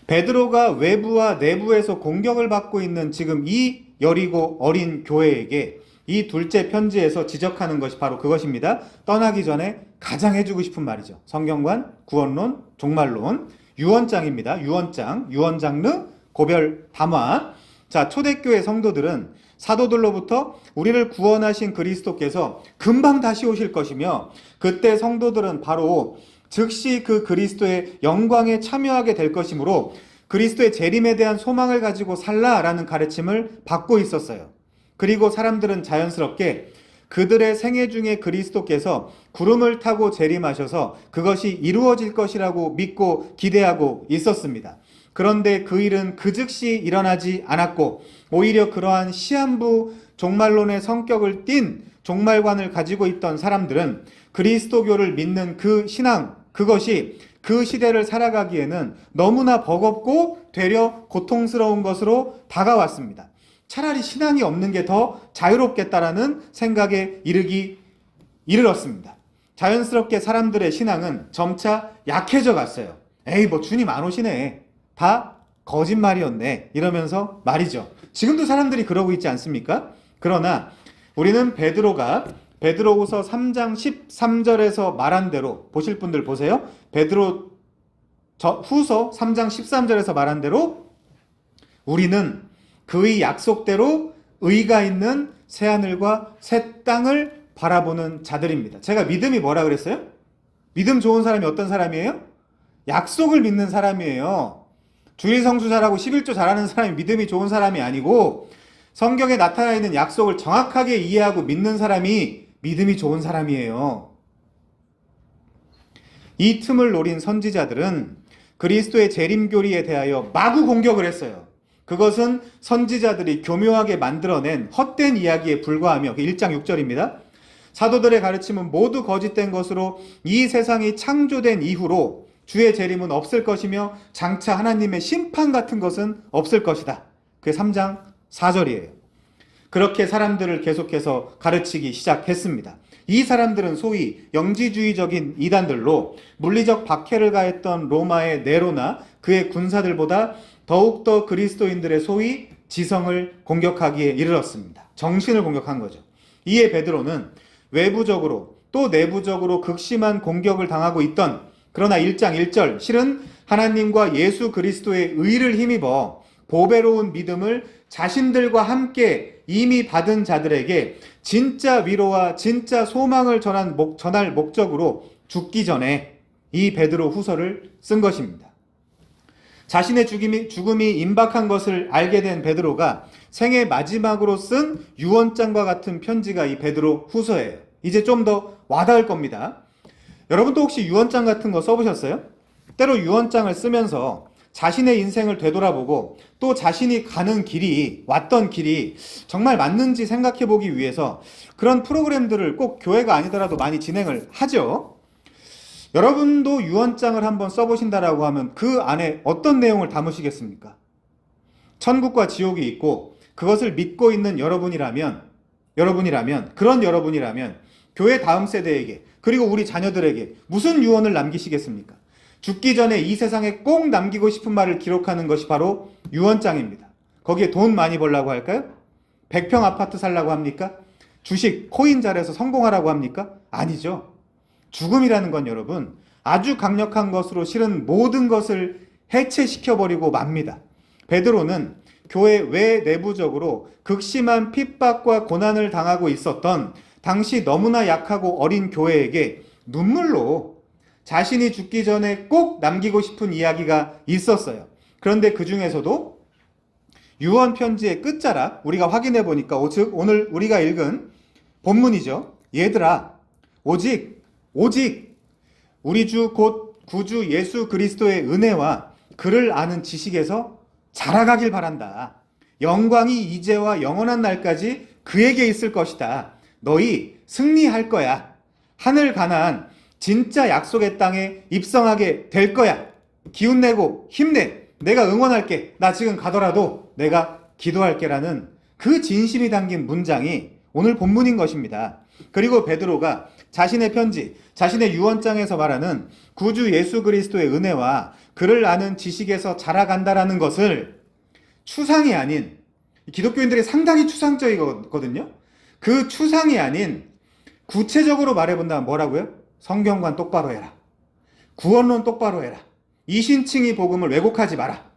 베드로가 외부와 내부에서 공격을 받고 있는 지금 이 여리고 어린 교회에게 이 둘째 편지에서 지적하는 것이 바로 그것입니다. 떠나기 전에 가장 해주고 싶은 말이죠. 성경관, 구원론, 종말론, 유언장입니다. 유언장, 유언장르, 고별 담화. 자, 초대교회 성도들은 사도들로부터 우리를 구원하신 그리스도께서 금방 다시 오실 것이며 그때 성도들은 바로 즉시 그 그리스도의 영광에 참여하게 될 것이므로 그리스도의 재림에 대한 소망을 가지고 살라라는 가르침을 받고 있었어요. 그리고 사람들은 자연스럽게 그들의 생애 중에 그리스도께서 구름을 타고 재림하셔서 그것이 이루어질 것이라고 믿고 기대하고 있었습니다. 그런데 그 일은 그 즉시 일어나지 않았고 오히려 그러한 시한부 종말론의 성격을 띤 종말관을 가지고 있던 사람들은 그리스도교를 믿는 그 신앙, 그것이 그 시대를 살아가기에는 너무나 버겁고 되려 고통스러운 것으로 다가왔습니다. 차라리 신앙이 없는 게 더 자유롭겠다라는 생각에 이르렀습니다. 자연스럽게 사람들의 신앙은 점차 약해져 갔어요. 에이, 뭐 주님 안 오시네. 다 거짓말이었네. 이러면서 말이죠. 지금도 사람들이 그러고 있지 않습니까? 그러나 우리는 베드로후서 3장 13절에서 말한 대로, 보실 분들 보세요. 베드로 후서 3장 13절에서 말한 대로 우리는 그의 약속대로 의가 있는 새하늘과 새 땅을 바라보는 자들입니다. 제가 믿음이 뭐라 그랬어요? 믿음 좋은 사람이 어떤 사람이에요? 약속을 믿는 사람이에요. 주일 성수 잘하고 11조 잘하는 사람이 믿음이 좋은 사람이 아니고 성경에 나타나 있는 약속을 정확하게 이해하고 믿는 사람이 믿음이 좋은 사람이에요. 이 틈을 노린 선지자들은 그리스도의 재림교리에 대하여 마구 공격을 했어요. 그것은 선지자들이 교묘하게 만들어낸 헛된 이야기에 불과하며 1장 6절입니다. 사도들의 가르침은 모두 거짓된 것으로 이 세상이 창조된 이후로 주의 재림은 없을 것이며 장차 하나님의 심판 같은 것은 없을 것이다. 그게 3장 4절이에요. 그렇게 사람들을 계속해서 가르치기 시작했습니다. 이 사람들은 소위 영지주의적인 이단들로 물리적 박해를 가했던 로마의 네로나 그의 군사들보다 더욱더 그리스도인들의 소위 지성을 공격하기에 이르렀습니다. 정신을 공격한 거죠. 이에 베드로는 외부적으로 또 내부적으로 극심한 공격을 당하고 있던, 그러나 1장 1절 실은 하나님과 예수 그리스도의 의를 힘입어 보배로운 믿음을 자신들과 함께 이미 받은 자들에게 진짜 위로와 진짜 소망을 전할 목적으로 죽기 전에 이 베드로 후서를 쓴 것입니다. 자신의 죽음이 임박한 것을 알게 된 베드로가 생애 마지막으로 쓴 유언장과 같은 편지가 이 베드로 후서예요. 이제 좀 더 와닿을 겁니다. 여러분도 혹시 유언장 같은 거 써보셨어요? 때로 유언장을 쓰면서 자신의 인생을 되돌아보고 또 자신이 가는 길이, 왔던 길이 정말 맞는지 생각해 보기 위해서 그런 프로그램들을 꼭 교회가 아니더라도 많이 진행을 하죠. 여러분도 유언장을 한번 써보신다라고 하면 그 안에 어떤 내용을 담으시겠습니까? 천국과 지옥이 있고 그것을 믿고 있는 여러분이라면 교회 다음 세대에게 그리고 우리 자녀들에게 무슨 유언을 남기시겠습니까? 죽기 전에 이 세상에 꼭 남기고 싶은 말을 기록하는 것이 바로 유언장입니다. 거기에 돈 많이 벌라고 할까요? 100평 아파트 살라고 합니까? 주식, 코인 잘해서 성공하라고 합니까? 아니죠. 죽음이라는 건 여러분 아주 강력한 것으로 실은 모든 것을 해체시켜버리고 맙니다. 베드로는 교회 외 내부적으로 극심한 핍박과 고난을 당하고 있었던 당시 너무나 약하고 어린 교회에게 눈물로 자신이 죽기 전에 꼭 남기고 싶은 이야기가 있었어요. 그런데 그 중에서도 유언 편지의 끝자락 우리가 확인해 보니까 즉 오늘 우리가 읽은 본문이죠. 얘들아 오직 우리 주 곧 구주 예수 그리스도의 은혜와 그를 아는 지식에서 자라가길 바란다. 영광이 이제와 영원한 날까지 그에게 있을 것이다. 너희 승리할 거야. 하늘 가나안 진짜 약속의 땅에 입성하게 될 거야. 기운내고 힘내. 내가 응원할게. 나 지금 가더라도 내가 기도할게라는 그 진심이 담긴 문장이 오늘 본문인 것입니다. 그리고 베드로가 자신의 편지, 자신의 유언장에서 말하는 구주 예수 그리스도의 은혜와 그를 아는 지식에서 자라간다라는 것을 추상이 아닌, 기독교인들이 상당히 추상적이거든요. 그 추상이 아닌 구체적으로 말해본다면 뭐라고요? 성경관 똑바로 해라. 구원론 똑바로 해라. 이신칭의 복음을 왜곡하지 마라.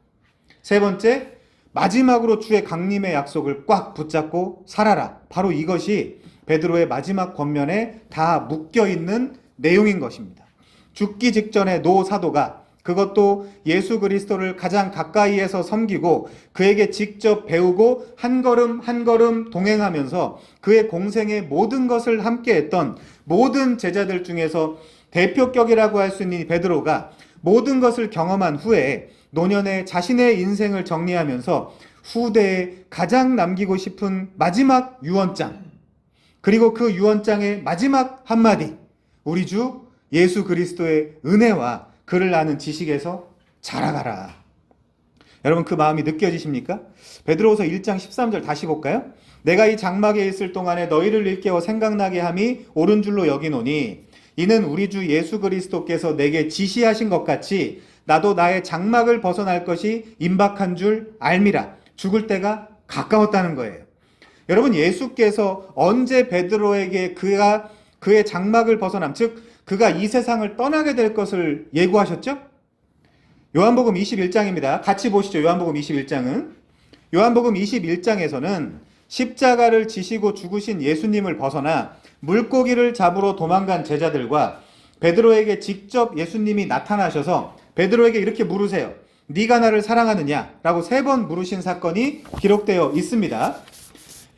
세 번째, 마지막으로 주의 강림의 약속을 꽉 붙잡고 살아라. 바로 이것이 베드로의 마지막 권면에 다 묶여있는 내용인 것입니다. 죽기 직전에 노 사도가, 그것도 예수 그리스도를 가장 가까이에서 섬기고 그에게 직접 배우고 한 걸음 한 걸음 동행하면서 그의 공생의 모든 것을 함께했던 모든 제자들 중에서 대표격이라고 할 수 있는 베드로가 모든 것을 경험한 후에 노년에 자신의 인생을 정리하면서 후대에 가장 남기고 싶은 마지막 유언장, 그리고 그 유언장의 마지막 한마디, 우리 주 예수 그리스도의 은혜와 그를 아는 지식에서 자라가라. 여러분, 그 마음이 느껴지십니까? 베드로후서 1장 13절 다시 볼까요? 내가 이 장막에 있을 동안에 너희를 일깨워 생각나게 함이 옳은 줄로 여기노니 이는 우리 주 예수 그리스도께서 내게 지시하신 것 같이 나도 나의 장막을 벗어날 것이 임박한 줄 알미라. 죽을 때가 가까웠다는 거예요. 여러분, 예수께서 언제 베드로에게 그의 장막을 벗어남, 즉 그가 이 세상을 떠나게 될 것을 예고하셨죠? 요한복음 21장입니다. 같이 보시죠. 요한복음 21장은. 요한복음 21장에서는 십자가를 지시고 죽으신 예수님을 벗어나 물고기를 잡으러 도망간 제자들과 베드로에게 직접 예수님이 나타나셔서 베드로에게 이렇게 물으세요. 네가 나를 사랑하느냐? 라고 3번 물으신 사건이 기록되어 있습니다.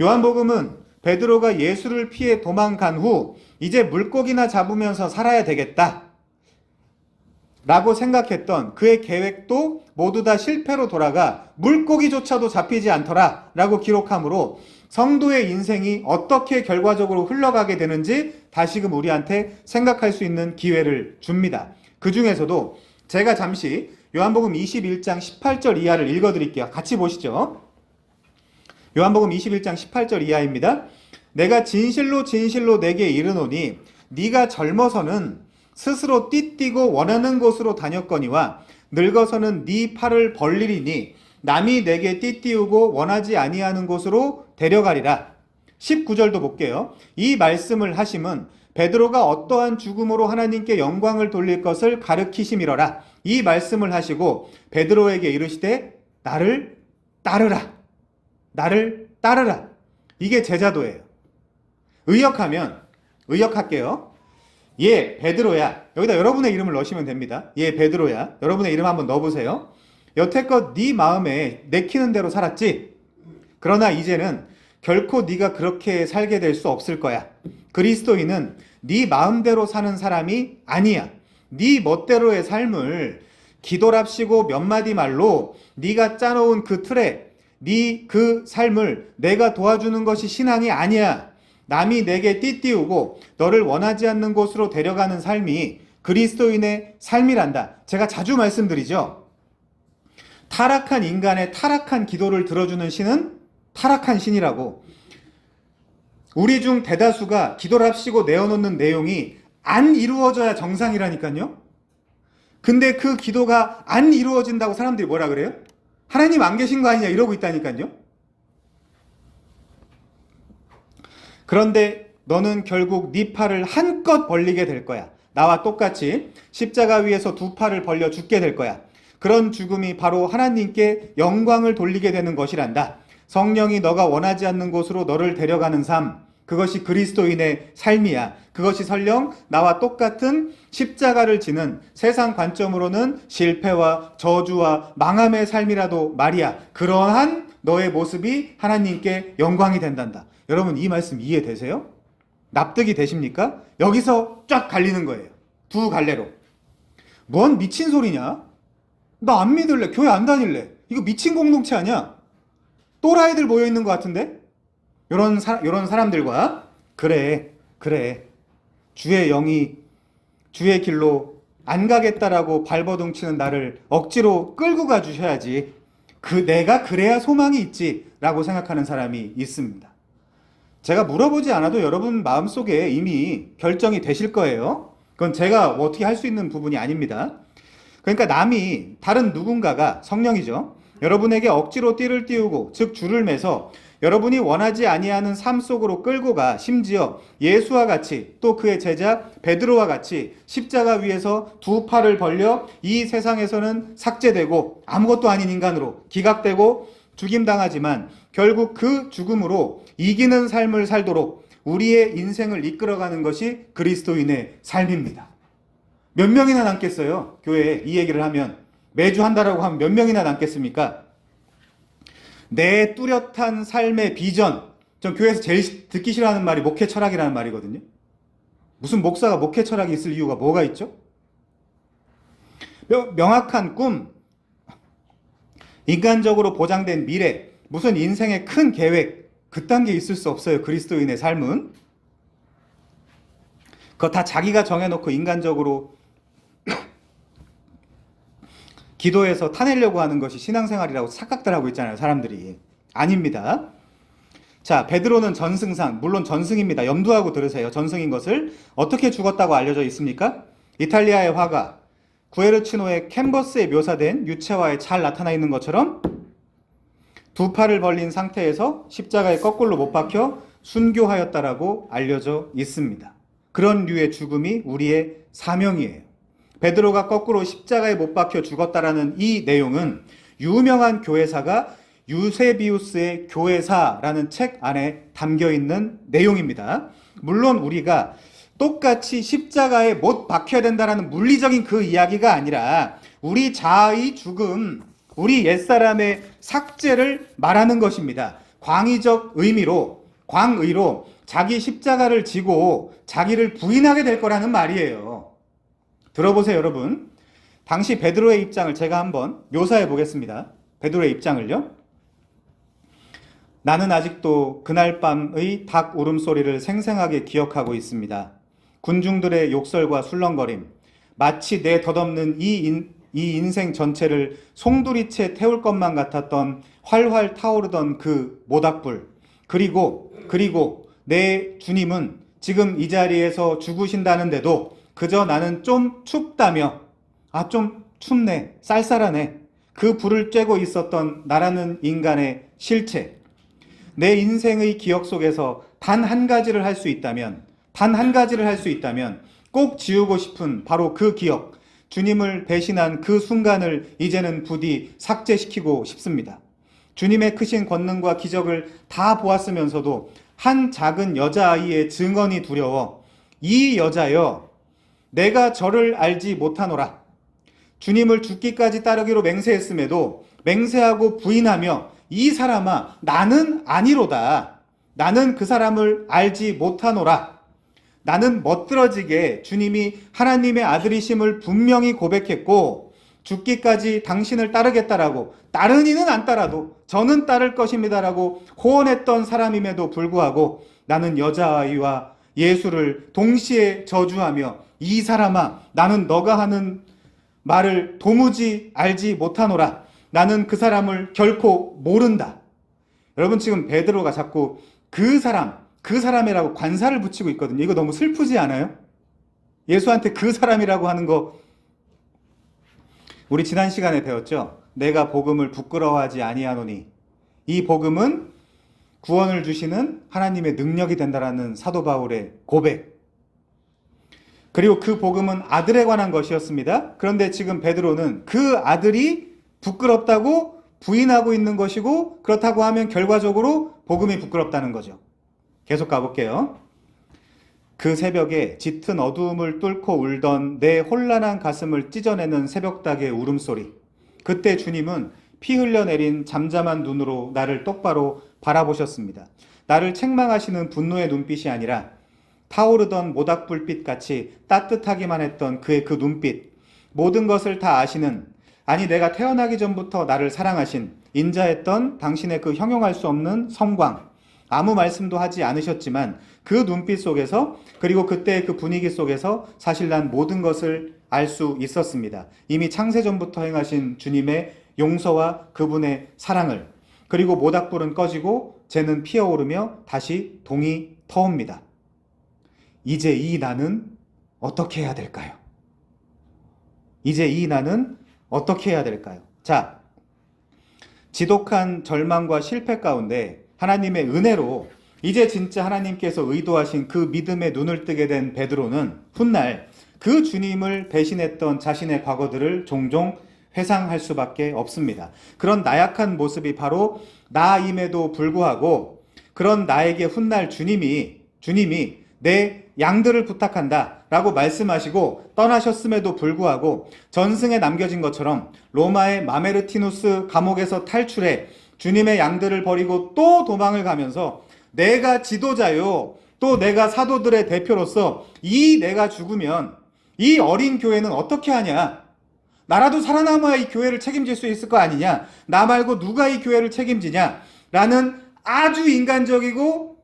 요한복음은 베드로가 예수를 피해 도망간 후 이제 물고기나 잡으면서 살아야 되겠다 라고 생각했던 그의 계획도 모두 다 실패로 돌아가 물고기조차도 잡히지 않더라 라고 기록하므로 성도의 인생이 어떻게 결과적으로 흘러가게 되는지 다시금 우리한테 생각할 수 있는 기회를 줍니다. 그 중에서도 제가 잠시 요한복음 21장 18절 이하를 읽어드릴게요. 같이 보시죠. 요한복음 21장 18절 이하입니다. 내가 진실로 진실로 내게 이르노니 네가 젊어서는 스스로 띠띠고 원하는 곳으로 다녔거니와 늙어서는 네 팔을 벌리리니 남이 내게 띠띠우고 원하지 아니하는 곳으로 데려가리라. 19절도 볼게요. 이 말씀을 하심은 베드로가 어떠한 죽음으로 하나님께 영광을 돌릴 것을 가르치심이러라. 이 말씀을 하시고 베드로에게 이르시되 나를 따르라. 나를 따르라. 이게 제자도예요. 의역할게요. 예, 베드로야. 여기다 여러분의 이름을 넣으시면 됩니다. 예, 베드로야. 여러분의 이름 한번 넣어보세요. 여태껏 네 마음에 내키는 대로 살았지? 그러나 이제는 결코 네가 그렇게 살게 될 수 없을 거야. 그리스도인은 네 마음대로 사는 사람이 아니야. 네 멋대로의 삶을 기도랍시고 몇 마디 말로 네가 짜놓은 그 틀에 네 그 삶을 내가 도와주는 것이 신앙이 아니야. 남이 내게 띠띠우고 너를 원하지 않는 곳으로 데려가는 삶이 그리스도인의 삶이란다. 제가 자주 말씀드리죠. 타락한 인간의 타락한 기도를 들어주는 신은 타락한 신이라고. 우리 중 대다수가 기도랍시고 내어놓는 내용이 안 이루어져야 정상이라니까요. 근데 그 기도가 안 이루어진다고 사람들이 뭐라 그래요? 하나님 안 계신 거 아니냐 이러고 있다니까요. 그런데 너는 결국 네 팔을 한껏 벌리게 될 거야. 나와 똑같이 십자가 위에서 2팔을 벌려 죽게 될 거야. 그런 죽음이 바로 하나님께 영광을 돌리게 되는 것이란다. 성령이 너가 원하지 않는 곳으로 너를 데려가는 삶, 그것이 그리스도인의 삶이야. 그것이 설령 나와 똑같은 십자가를 지는 세상 관점으로는 실패와 저주와 망함의 삶이라도 말이야. 그러한 너의 모습이 하나님께 영광이 된단다. 여러분, 이 말씀 이해되세요? 납득이 되십니까? 여기서 쫙 갈리는 거예요. 2갈래로. 뭔 미친 소리냐? 나 안 믿을래. 교회 안 다닐래. 이거 미친 공동체 아니야? 또라이들 모여있는 것 같은데? 요런 사람들과 그래 주의 영이 주의 길로 안 가겠다라고 발버둥치는 나를 억지로 끌고 가주셔야지. 내가 그래야 소망이 있지 라고 생각하는 사람이 있습니다. 제가 물어보지 않아도 여러분 마음속에 이미 결정이 되실 거예요. 그건 제가 어떻게 할 수 있는 부분이 아닙니다. 그러니까 다른 누군가가, 성령이죠, 여러분에게 억지로 띠를 띄우고 즉 줄을 매서 여러분이 원하지 아니하는 삶 속으로 끌고 가 심지어 예수와 같이 또 그의 제자 베드로와 같이 십자가 위에서 두 팔을 벌려 이 세상에서는 삭제되고 아무것도 아닌 인간으로 기각되고 죽임당하지만 결국 그 죽음으로 이기는 삶을 살도록 우리의 인생을 이끌어가는 것이 그리스도인의 삶입니다. 몇 명이나 남겠어요? 교회에 이 얘기를 하면 매주 한다라고 하면 몇 명이나 남겠습니까? 내 뚜렷한 삶의 비전. 전 교회에서 제일 듣기 싫어하는 말이 목회 철학이라는 말이거든요. 무슨 목사가 목회 철학이 있을 이유가 뭐가 있죠? 명확한 꿈, 인간적으로 보장된 미래, 무슨 인생의 큰 계획, 그딴 게 있을 수 없어요. 그리스도인의 삶은. 그거 다 자기가 정해놓고 인간적으로 기도해서 타내려고 하는 것이 신앙생활이라고 착각들 하고 있잖아요, 사람들이. 아닙니다. 자, 베드로는 전승상, 물론 전승입니다. 염두하고 들으세요. 전승인 것을. 어떻게 죽었다고 알려져 있습니까? 이탈리아의 화가 구에르치노의 캔버스에 묘사된 유채화에 잘 나타나 있는 것처럼 두 팔을 벌린 상태에서 십자가에 거꾸로 못 박혀 순교하였다라고 알려져 있습니다. 그런 류의 죽음이 우리의 사명이에요. 베드로가 거꾸로 십자가에 못 박혀 죽었다라는 이 내용은 유명한 교회사가 유세비우스의 교회사라는 책 안에 담겨 있는 내용입니다. 물론 우리가 똑같이 십자가에 못 박혀야 된다라는 물리적인 그 이야기가 아니라 우리 자아의 죽음, 우리 옛사람의 삭제를 말하는 것입니다. 광의적 의미로, 광의로 자기 십자가를 지고 자기를 부인하게 될 거라는 말이에요. 들어보세요, 여러분. 당시 베드로의 입장을 제가 한번 묘사해 보겠습니다. 베드로의 입장을요. 나는 아직도 그날 밤의 닭 울음소리를 생생하게 기억하고 있습니다. 군중들의 욕설과 술렁거림, 마치 내 덧없는 이 인생 전체를 송두리째 태울 것만 같았던 활활 타오르던 그 모닥불, 그리고 내 주님은 지금 이 자리에서 죽으신다는데도 그저 나는 좀 춥다며, 좀 춥네, 쌀쌀하네, 그 불을 쬐고 있었던 나라는 인간의 실체, 내 인생의 기억 속에서 단 한 가지를 할 수 있다면 꼭 지우고 싶은 바로 그 기억, 주님을 배신한 그 순간을 이제는 부디 삭제시키고 싶습니다. 주님의 크신 권능과 기적을 다 보았으면서도 한 작은 여자아이의 증언이 두려워 이 여자여 내가 저를 알지 못하노라. 주님을 죽기까지 따르기로 맹세했음에도 맹세하고 부인하며 이 사람아 나는 아니로다. 나는 그 사람을 알지 못하노라. 나는 멋들어지게 주님이 하나님의 아들이심을 분명히 고백했고 죽기까지 당신을 따르겠다라고 다른 이는 안 따라도 저는 따를 것입니다라고 호언했던 사람임에도 불구하고 나는 여자아이와 예수를 동시에 저주하며 이 사람아 나는 너가 하는 말을 도무지 알지 못하노라. 나는 그 사람을 결코 모른다. 여러분 지금 베드로가 자꾸 그 사람이라고 관사를 붙이고 있거든요. 이거 너무 슬프지 않아요? 예수한테 그 사람이라고 하는 거 우리 지난 시간에 배웠죠? 내가 복음을 부끄러워하지 아니하노니 이 복음은 구원을 주시는 하나님의 능력이 된다라는 사도 바울의 고백. 그리고 그 복음은 아들에 관한 것이었습니다. 그런데 지금 베드로는 그 아들이 부끄럽다고 부인하고 있는 것이고 그렇다고 하면 결과적으로 복음이 부끄럽다는 거죠. 계속 가볼게요. 그 새벽에 짙은 어두움을 뚫고 울던 내 혼란한 가슴을 찢어내는 새벽닭의 울음소리. 그때 주님은 피 흘려내린 잠잠한 눈으로 나를 똑바로 바라보셨습니다. 나를 책망하시는 분노의 눈빛이 아니라 타오르던 모닥불빛 같이 따뜻하기만 했던 그의 그 눈빛. 모든 것을 다 아시는, 아니 내가 태어나기 전부터 나를 사랑하신, 인자했던 당신의 그 형용할 수 없는 성광. 아무 말씀도 하지 않으셨지만 그 눈빛 속에서 그리고 그때의 그 분위기 속에서 사실 난 모든 것을 알 수 있었습니다. 이미 창세전부터 행하신 주님의 용서와 그분의 사랑을. 그리고 모닥불은 꺼지고 쟤는 피어오르며 다시 동이 터옵니다. 이제 이 나는 어떻게 해야 될까요? 자, 지독한 절망과 실패 가운데 하나님의 은혜로 이제 진짜 하나님께서 의도하신 그 믿음의 눈을 뜨게 된 베드로는 훗날 그 주님을 배신했던 자신의 과거들을 종종 회상할 수밖에 없습니다. 그런 나약한 모습이 바로 나임에도 불구하고 그런 나에게 훗날 주님이 내 양들을 부탁한다 라고 말씀하시고 떠나셨음에도 불구하고 전승에 남겨진 것처럼 로마의 마메르티누스 감옥에서 탈출해 주님의 양들을 버리고 또 도망을 가면서 내가 지도자요, 또 내가 사도들의 대표로서 내가 죽으면 이 어린 교회는 어떻게 하냐? 나라도 살아남아야 이 교회를 책임질 수 있을 거 아니냐? 나 말고 누가 이 교회를 책임지냐? 라는 아주 인간적이고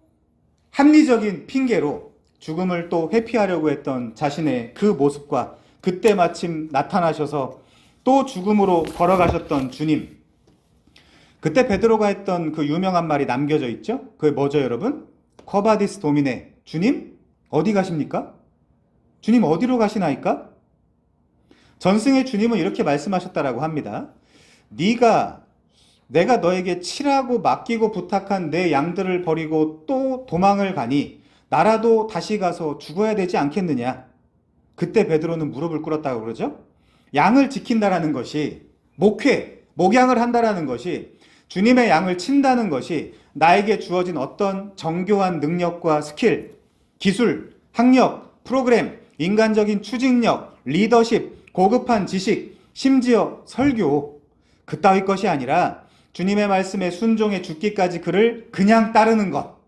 합리적인 핑계로 죽음을 또 회피하려고 했던 자신의 그 모습과 그때 마침 나타나셔서 또 죽음으로 걸어가셨던 주님. 그때 베드로가 했던 그 유명한 말이 남겨져 있죠? 그게 뭐죠, 여러분? 쿼바디스 도미네. 주님? 어디 가십니까? 주님 어디로 가시나이까? 전승의 주님은 이렇게 말씀하셨다라고 합니다. 내가 너에게 치라고 맡기고 부탁한 내 양들을 버리고 또 도망을 가니 나라도 다시 가서 죽어야 되지 않겠느냐? 그때 베드로는 무릎을 꿇었다고 그러죠? 양을 지킨다라는 것이 목양을 한다라는 것이 주님의 양을 친다는 것이 나에게 주어진 어떤 정교한 능력과 스킬, 기술, 학력, 프로그램, 인간적인 추진력, 리더십, 고급한 지식, 심지어 설교, 그따위 것이 아니라 주님의 말씀에 순종해 죽기까지 그를 그냥 따르는 것.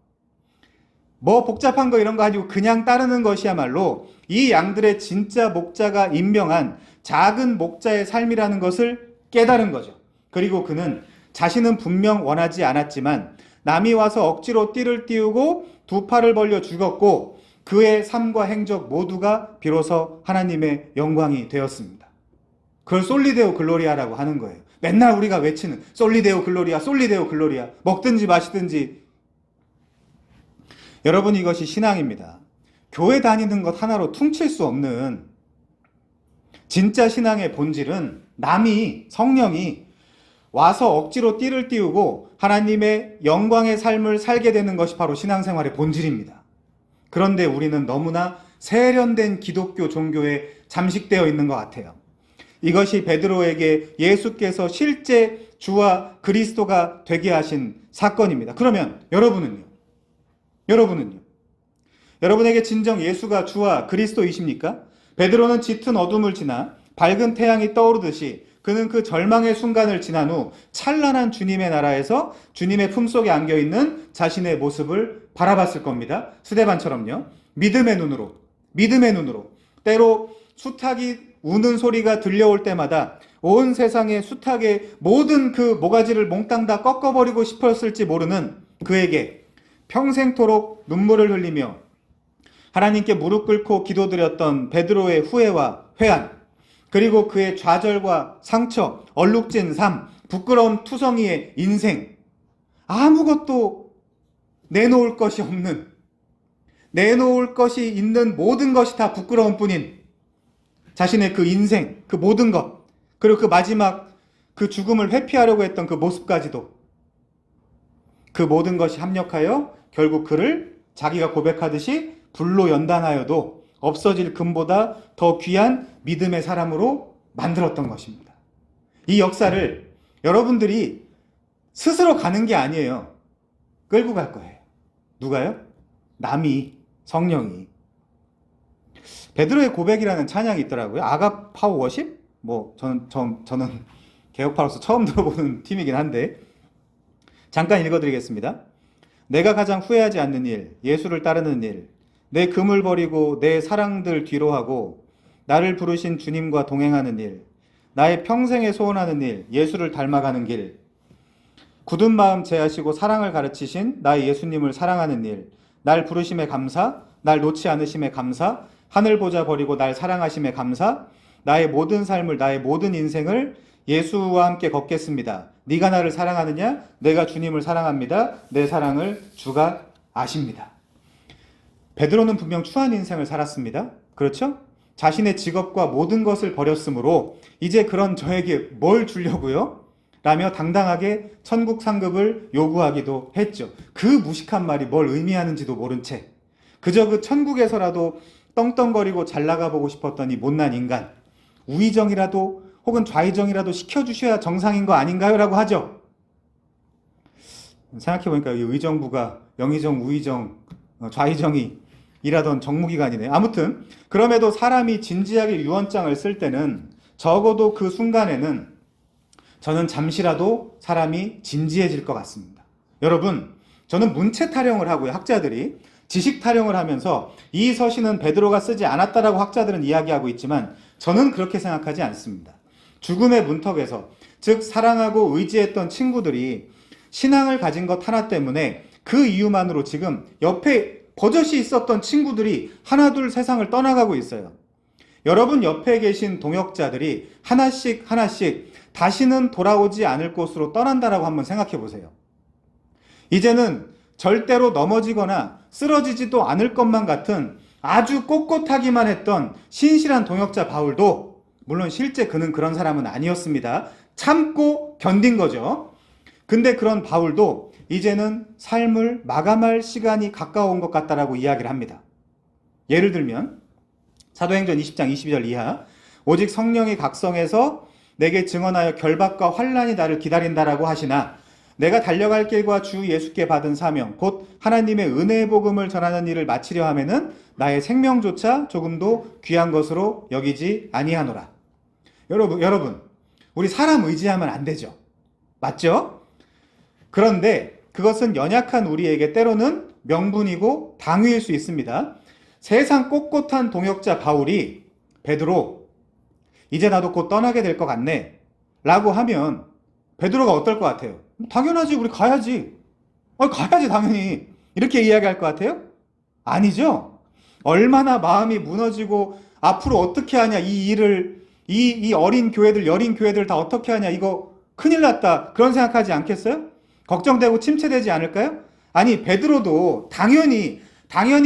뭐 복잡한 거 이런 거 아니고 그냥 따르는 것이야말로 이 양들의 진짜 목자가 임명한 작은 목자의 삶이라는 것을 깨달은 거죠. 그리고 그는 자신은 분명 원하지 않았지만 남이 와서 억지로 띠를 띄우고 두 팔을 벌려 죽었고 그의 삶과 행적 모두가 비로소 하나님의 영광이 되었습니다. 그걸 솔리데오 글로리아라고 하는 거예요. 맨날 우리가 외치는 솔리데오 글로리아, 솔리데오 글로리아. 먹든지 마시든지. 여러분, 이것이 신앙입니다. 교회 다니는 것 하나로 퉁칠 수 없는 진짜 신앙의 본질은 성령이 와서 억지로 띠를 띄우고 하나님의 영광의 삶을 살게 되는 것이 바로 신앙생활의 본질입니다. 그런데 우리는 너무나 세련된 기독교 종교에 잠식되어 있는 것 같아요. 이것이 베드로에게 예수께서 실제 주와 그리스도가 되게 하신 사건입니다. 그러면 여러분은요? 여러분에게 진정 예수가 주와 그리스도이십니까? 베드로는 짙은 어둠을 지나 밝은 태양이 떠오르듯이 그는 그 절망의 순간을 지난 후 찬란한 주님의 나라에서 주님의 품속에 안겨있는 자신의 모습을 바라봤을 겁니다. 스데반처럼요. 믿음의 눈으로 때로 수탉이 우는 소리가 들려올 때마다 온 세상의 수탉의 모든 그 모가지를 몽땅 다 꺾어버리고 싶었을지 모르는 그에게 평생토록 눈물을 흘리며 하나님께 무릎 꿇고 기도드렸던 베드로의 후회와 회한, 그리고 그의 좌절과 상처, 얼룩진 삶, 부끄러운 투성이의 인생, 아무것도 내놓을 것이 없는, 내놓을 것이 있는 모든 것이 다 부끄러운 뿐인 자신의 그 인생, 그 모든 것, 그리고 그 마지막 그 죽음을 회피하려고 했던 그 모습까지도, 그 모든 것이 합력하여 결국 그를 자기가 고백하듯이 불로 연단하여도 없어질 금보다 더 귀한 믿음의 사람으로 만들었던 것입니다. 이 역사를 여러분들이 스스로 가는 게 아니에요. 끌고 갈 거예요. 누가요? 성령이. 베드로의 고백이라는 찬양이 있더라고요. 아가파우 워십? 저는 개혁파로서 처음 들어보는 팀이긴 한데 잠깐 읽어드리겠습니다. 내가 가장 후회하지 않는 일, 예수를 따르는 일, 내 금을 버리고 내 사랑들 뒤로 하고 나를 부르신 주님과 동행하는 일, 나의 평생에 소원하는 일, 예수를 닮아가는 길, 굳은 마음 제하시고 사랑을 가르치신 나의 예수님을 사랑하는 일, 날 부르심에 감사, 날 놓지 않으심에 감사, 하늘 보자 버리고 날 사랑하심에 감사, 나의 모든 삶을, 나의 모든 인생을 예수와 함께 걷겠습니다. 네가 나를 사랑하느냐? 내가 주님을 사랑합니다. 내 사랑을 주가 아십니다. 베드로는 분명 추한 인생을 살았습니다. 그렇죠? 자신의 직업과 모든 것을 버렸으므로 이제 그런 저에게 뭘 주려고요? 라며 당당하게 천국 상급을 요구하기도 했죠. 그 무식한 말이 뭘 의미하는지도 모른 채 그저 그 천국에서라도 떵떵거리고 잘 나가보고 싶었던 이 못난 인간, 우의정이라도 혹은 좌의정이라도 시켜주셔야 정상인 거 아닌가요? 라고 하죠. 생각해보니까 이 의정부가 영의정, 우의정, 좌의정이 일하던 정무기관이네. 아무튼 그럼에도 사람이 진지하게 유언장을 쓸 때는 적어도 그 순간에는 저는 잠시라도 사람이 진지해질 것 같습니다. 여러분, 저는 문체 타령을 하고요. 학자들이 지식 타령을 하면서 이 서신은 베드로가 쓰지 않았다라고 학자들은 이야기하고 있지만 저는 그렇게 생각하지 않습니다. 죽음의 문턱에서, 즉 사랑하고 의지했던 친구들이 신앙을 가진 것 하나 때문에 그 이유만으로 지금 옆에 버젓이 있었던 친구들이 하나둘 세상을 떠나가고 있어요. 여러분 옆에 계신 동역자들이 하나씩 다시는 돌아오지 않을 곳으로 떠난다라고 한번 생각해 보세요. 이제는 절대로 넘어지거나 쓰러지지도 않을 것만 같은 아주 꼿꼿하기만 했던 신실한 동역자 바울도, 물론 실제 그는 그런 사람은 아니었습니다. 참고 견딘 거죠. 근데 그런 바울도 이제는 삶을 마감할 시간이 가까운 것 같다라고 이야기를 합니다. 예를 들면 사도행전 20장 22절 이하, 오직 성령이 각성해서 내게 증언하여 결박과 환난이 나를 기다린다라고 하시나 내가 달려갈 길과 주 예수께 받은 사명 곧 하나님의 은혜의 복음을 전하는 일을 마치려 하면은 나의 생명조차 조금도 귀한 것으로 여기지 아니하노라. 여러분 우리 사람 의지하면 안 되죠. 맞죠? 그런데 그것은 연약한 우리에게 때로는 명분이고 당위일 수 있습니다. 세상 꼿꼿한 동역자 바울이 베드로 이제 나도 곧 떠나게 될 것 같네 라고 하면 베드로가 어떨 것 같아요? 당연하지, 우리 가야지. 가야지 당연히. 이렇게 이야기할 것 같아요? 아니죠. 얼마나 마음이 무너지고 앞으로 어떻게 하냐, 이 일을, 이 어린 교회들, 여린 교회들 다 어떻게 하냐, 이거 큰일 났다, 그런 생각하지 않겠어요? 걱정되고 침체되지 않을까요? 아니, 베드로도 당연히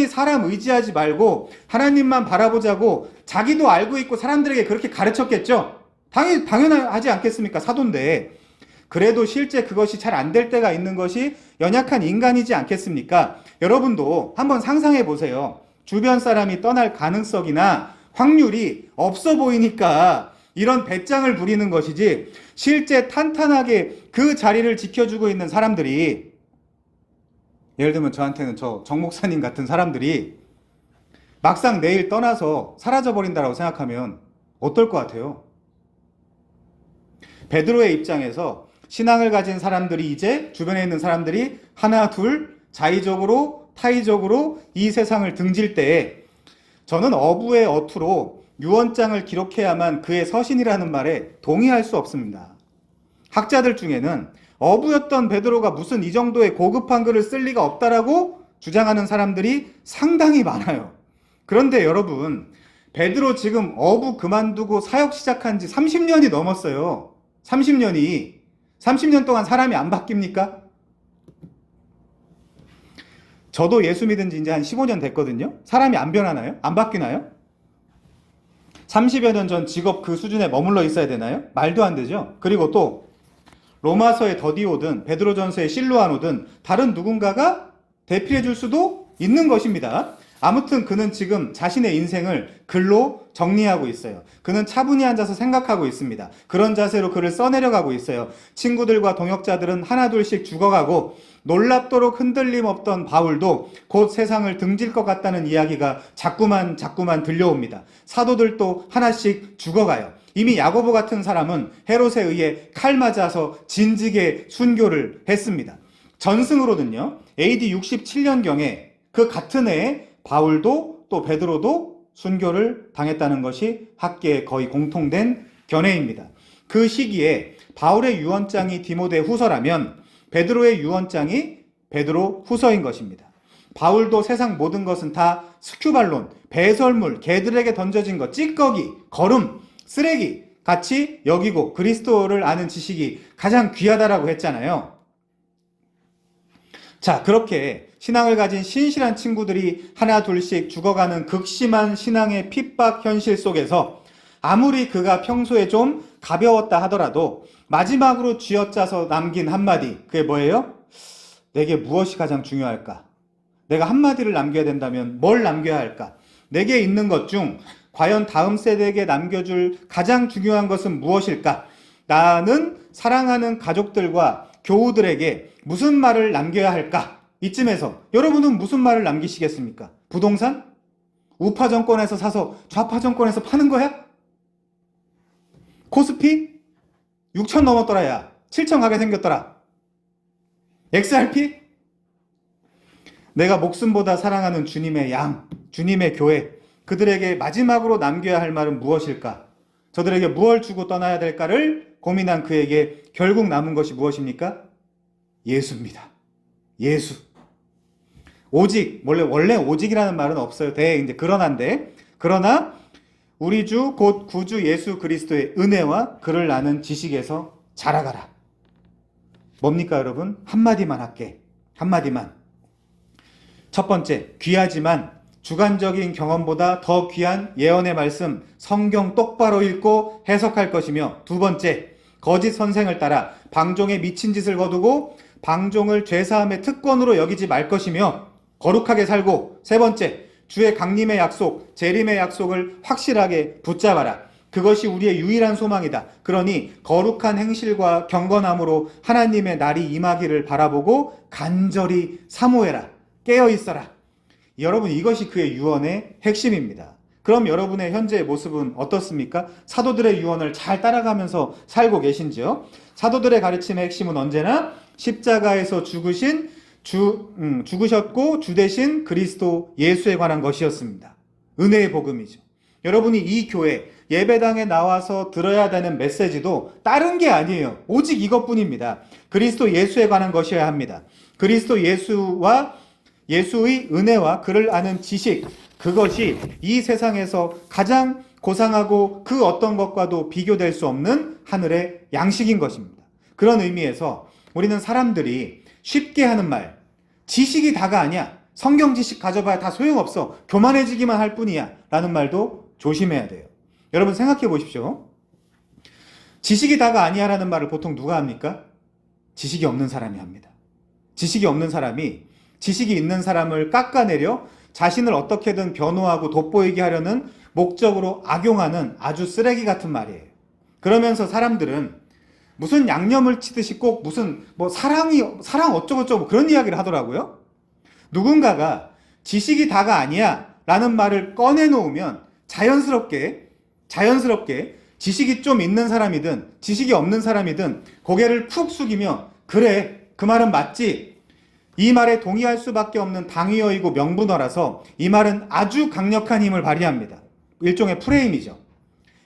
사람 의지하지 말고 하나님만 바라보자고 자기도 알고 있고 사람들에게 그렇게 가르쳤겠죠? 당연하지 않겠습니까? 사도인데. 그래도 실제 그것이 잘 안 될 때가 있는 것이 연약한 인간이지 않겠습니까? 여러분도 한번 상상해 보세요. 주변 사람이 떠날 가능성이나 확률이 없어 보이니까 이런 배짱을 부리는 것이지, 실제 탄탄하게 그 자리를 지켜주고 있는 사람들이, 예를 들면 저한테는 저 정 목사님 같은 사람들이 막상 내일 떠나서 사라져버린다라고 생각하면 어떨 것 같아요? 베드로의 입장에서 신앙을 가진 사람들이, 이제 주변에 있는 사람들이 하나 둘 자의적으로 타의적으로 이 세상을 등질 때에 저는 어부의 어투로 유언장을 기록해야만 그의 서신이라는 말에 동의할 수 없습니다. 학자들 중에는 어부였던 베드로가 무슨 이 정도의 고급한 글을 쓸 리가 없다라고 주장하는 사람들이 상당히 많아요. 그런데 여러분, 베드로 지금 어부 그만두고 사역 시작한 지 30년이 넘었어요. 30년 동안 사람이 안 바뀝니까? 저도 예수 믿은 지 이제 한 15년 됐거든요. 사람이 안 변하나요? 안 바뀌나요? 30여 년 전 직업 그 수준에 머물러 있어야 되나요? 말도 안 되죠. 그리고 또 로마서의 더디오든 베드로전서의 실루아노든 다른 누군가가 대필해 줄 수도 있는 것입니다. 아무튼 그는 지금 자신의 인생을 글로 정리하고 있어요. 그는 차분히 앉아서 생각하고 있습니다. 그런 자세로 글을 써내려가고 있어요. 친구들과 동역자들은 하나둘씩 죽어가고 놀랍도록 흔들림 없던 바울도 곧 세상을 등질 것 같다는 이야기가 자꾸만 들려옵니다. 사도들도 하나씩 죽어가요. 이미 야고보 같은 사람은 헤롯에 의해 칼 맞아서 진직에 순교를 했습니다. 전승으로는요, AD 67년경에 그 같은 해에 바울도 또 베드로도 순교를 당했다는 것이 학계에 거의 공통된 견해입니다. 그 시기에 바울의 유언장이 디모데 후서라면 베드로의 유언장이 베드로 후서인 것입니다. 바울도 세상 모든 것은 다 스큐발론, 배설물, 개들에게 던져진 것, 찌꺼기, 거름, 쓰레기 같이 여기고 그리스도를 아는 지식이 가장 귀하다라고 했잖아요. 자, 그렇게 신앙을 가진 신실한 친구들이 하나 둘씩 죽어가는 극심한 신앙의 핍박 현실 속에서 아무리 그가 평소에 좀 가벼웠다 하더라도 마지막으로 쥐어짜서 남긴 한마디, 그게 뭐예요? 내게 무엇이 가장 중요할까? 내가 한마디를 남겨야 된다면 뭘 남겨야 할까? 내게 있는 것 중 과연 다음 세대에게 남겨줄 가장 중요한 것은 무엇일까? 나는 사랑하는 가족들과 교우들에게 무슨 말을 남겨야 할까? 이쯤에서 여러분은 무슨 말을 남기시겠습니까? 부동산? 우파 정권에서 사서 좌파 정권에서 파는 거야? 코스피? 6천 넘었더라. 야 7천 가게 생겼더라. XRP? 내가 목숨보다 사랑하는 주님의 양, 주님의 교회, 그들에게 마지막으로 남겨야 할 말은 무엇일까? 저들에게 무엇을 주고 떠나야 될까를 고민한 그에게 결국 남은 것이 무엇입니까? 예수입니다. 예수. 오직, 원래 오직이라는 말은 없어요. 이제 그러나인데, 그러나 우리 주 곧 구주 예수 그리스도의 은혜와 그를 아는 지식에서 자라가라. 뭡니까 여러분? 한마디만 할게. 한마디만. 첫 번째, 귀하지만 주관적인 경험보다 더 귀한 예언의 말씀, 성경 똑바로 읽고 해석할 것이며, 두 번째, 거짓 선생을 따라 방종에 미친 짓을 거두고 방종을 죄사함의 특권으로 여기지 말 것이며 거룩하게 살고, 세 번째, 주의 강림의 약속, 재림의 약속을 확실하게 붙잡아라. 그것이 우리의 유일한 소망이다. 그러니 거룩한 행실과 경건함으로 하나님의 날이 임하기를 바라보고 간절히 사모해라. 깨어 있어라. 여러분, 이것이 그의 유언의 핵심입니다. 그럼 여러분의 현재의 모습은 어떻습니까? 사도들의 유언을 잘 따라가면서 살고 계신지요? 사도들의 가르침의 핵심은 언제나 십자가에서 죽으셨고 주 대신 그리스도 예수에 관한 것이었습니다. 은혜의 복음이죠. 여러분이 이 교회 예배당에 나와서 들어야 되는 메시지도 다른 게 아니에요. 오직 이것뿐입니다. 그리스도 예수에 관한 것이어야 합니다. 그리스도 예수의 은혜와 그를 아는 지식, 그것이 이 세상에서 가장 고상하고 그 어떤 것과도 비교될 수 없는 하늘의 양식인 것입니다. 그런 의미에서 우리는 사람들이 쉽게 하는 말, 지식이 다가 아니야, 성경 지식 가져봐야 다 소용없어, 교만해지기만 할 뿐이야 라는 말도 조심해야 돼요. 여러분 생각해 보십시오. 지식이 다가 아니야 라는 말을 보통 누가 합니까? 지식이 없는 사람이 합니다. 지식이 없는 사람이 지식이 있는 사람을 깎아내려 자신을 어떻게든 변호하고 돋보이게 하려는 목적으로 악용하는 아주 쓰레기 같은 말이에요. 그러면서 사람들은 무슨 양념을 치듯이 꼭 무슨 사랑 어쩌고저쩌고 그런 이야기를 하더라고요. 누군가가 지식이 다가 아니야 라는 말을 꺼내놓으면 자연스럽게 지식이 좀 있는 사람이든 지식이 없는 사람이든 고개를 푹 숙이며 그래, 그 말은 맞지, 이 말에 동의할 수밖에 없는 당위어이고 명분어라서 이 말은 아주 강력한 힘을 발휘합니다. 일종의 프레임이죠.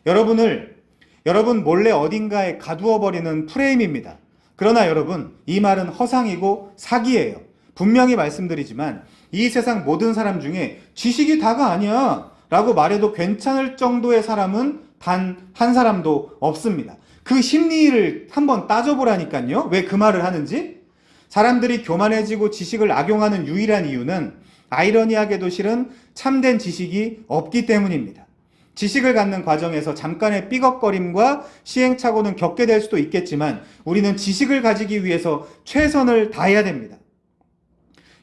여러분 몰래 어딘가에 가두어버리는 프레임입니다. 그러나 여러분, 이 말은 허상이고 사기예요. 분명히 말씀드리지만 이 세상 모든 사람 중에 지식이 다가 아니야 라고 말해도 괜찮을 정도의 사람은 단 한 사람도 없습니다. 그 심리를 한번 따져보라니까요. 왜 그 말을 하는지? 사람들이 교만해지고 지식을 악용하는 유일한 이유는 아이러니하게도 실은 참된 지식이 없기 때문입니다. 지식을 갖는 과정에서 잠깐의 삐걱거림과 시행착오는 겪게 될 수도 있겠지만 우리는 지식을 가지기 위해서 최선을 다해야 됩니다.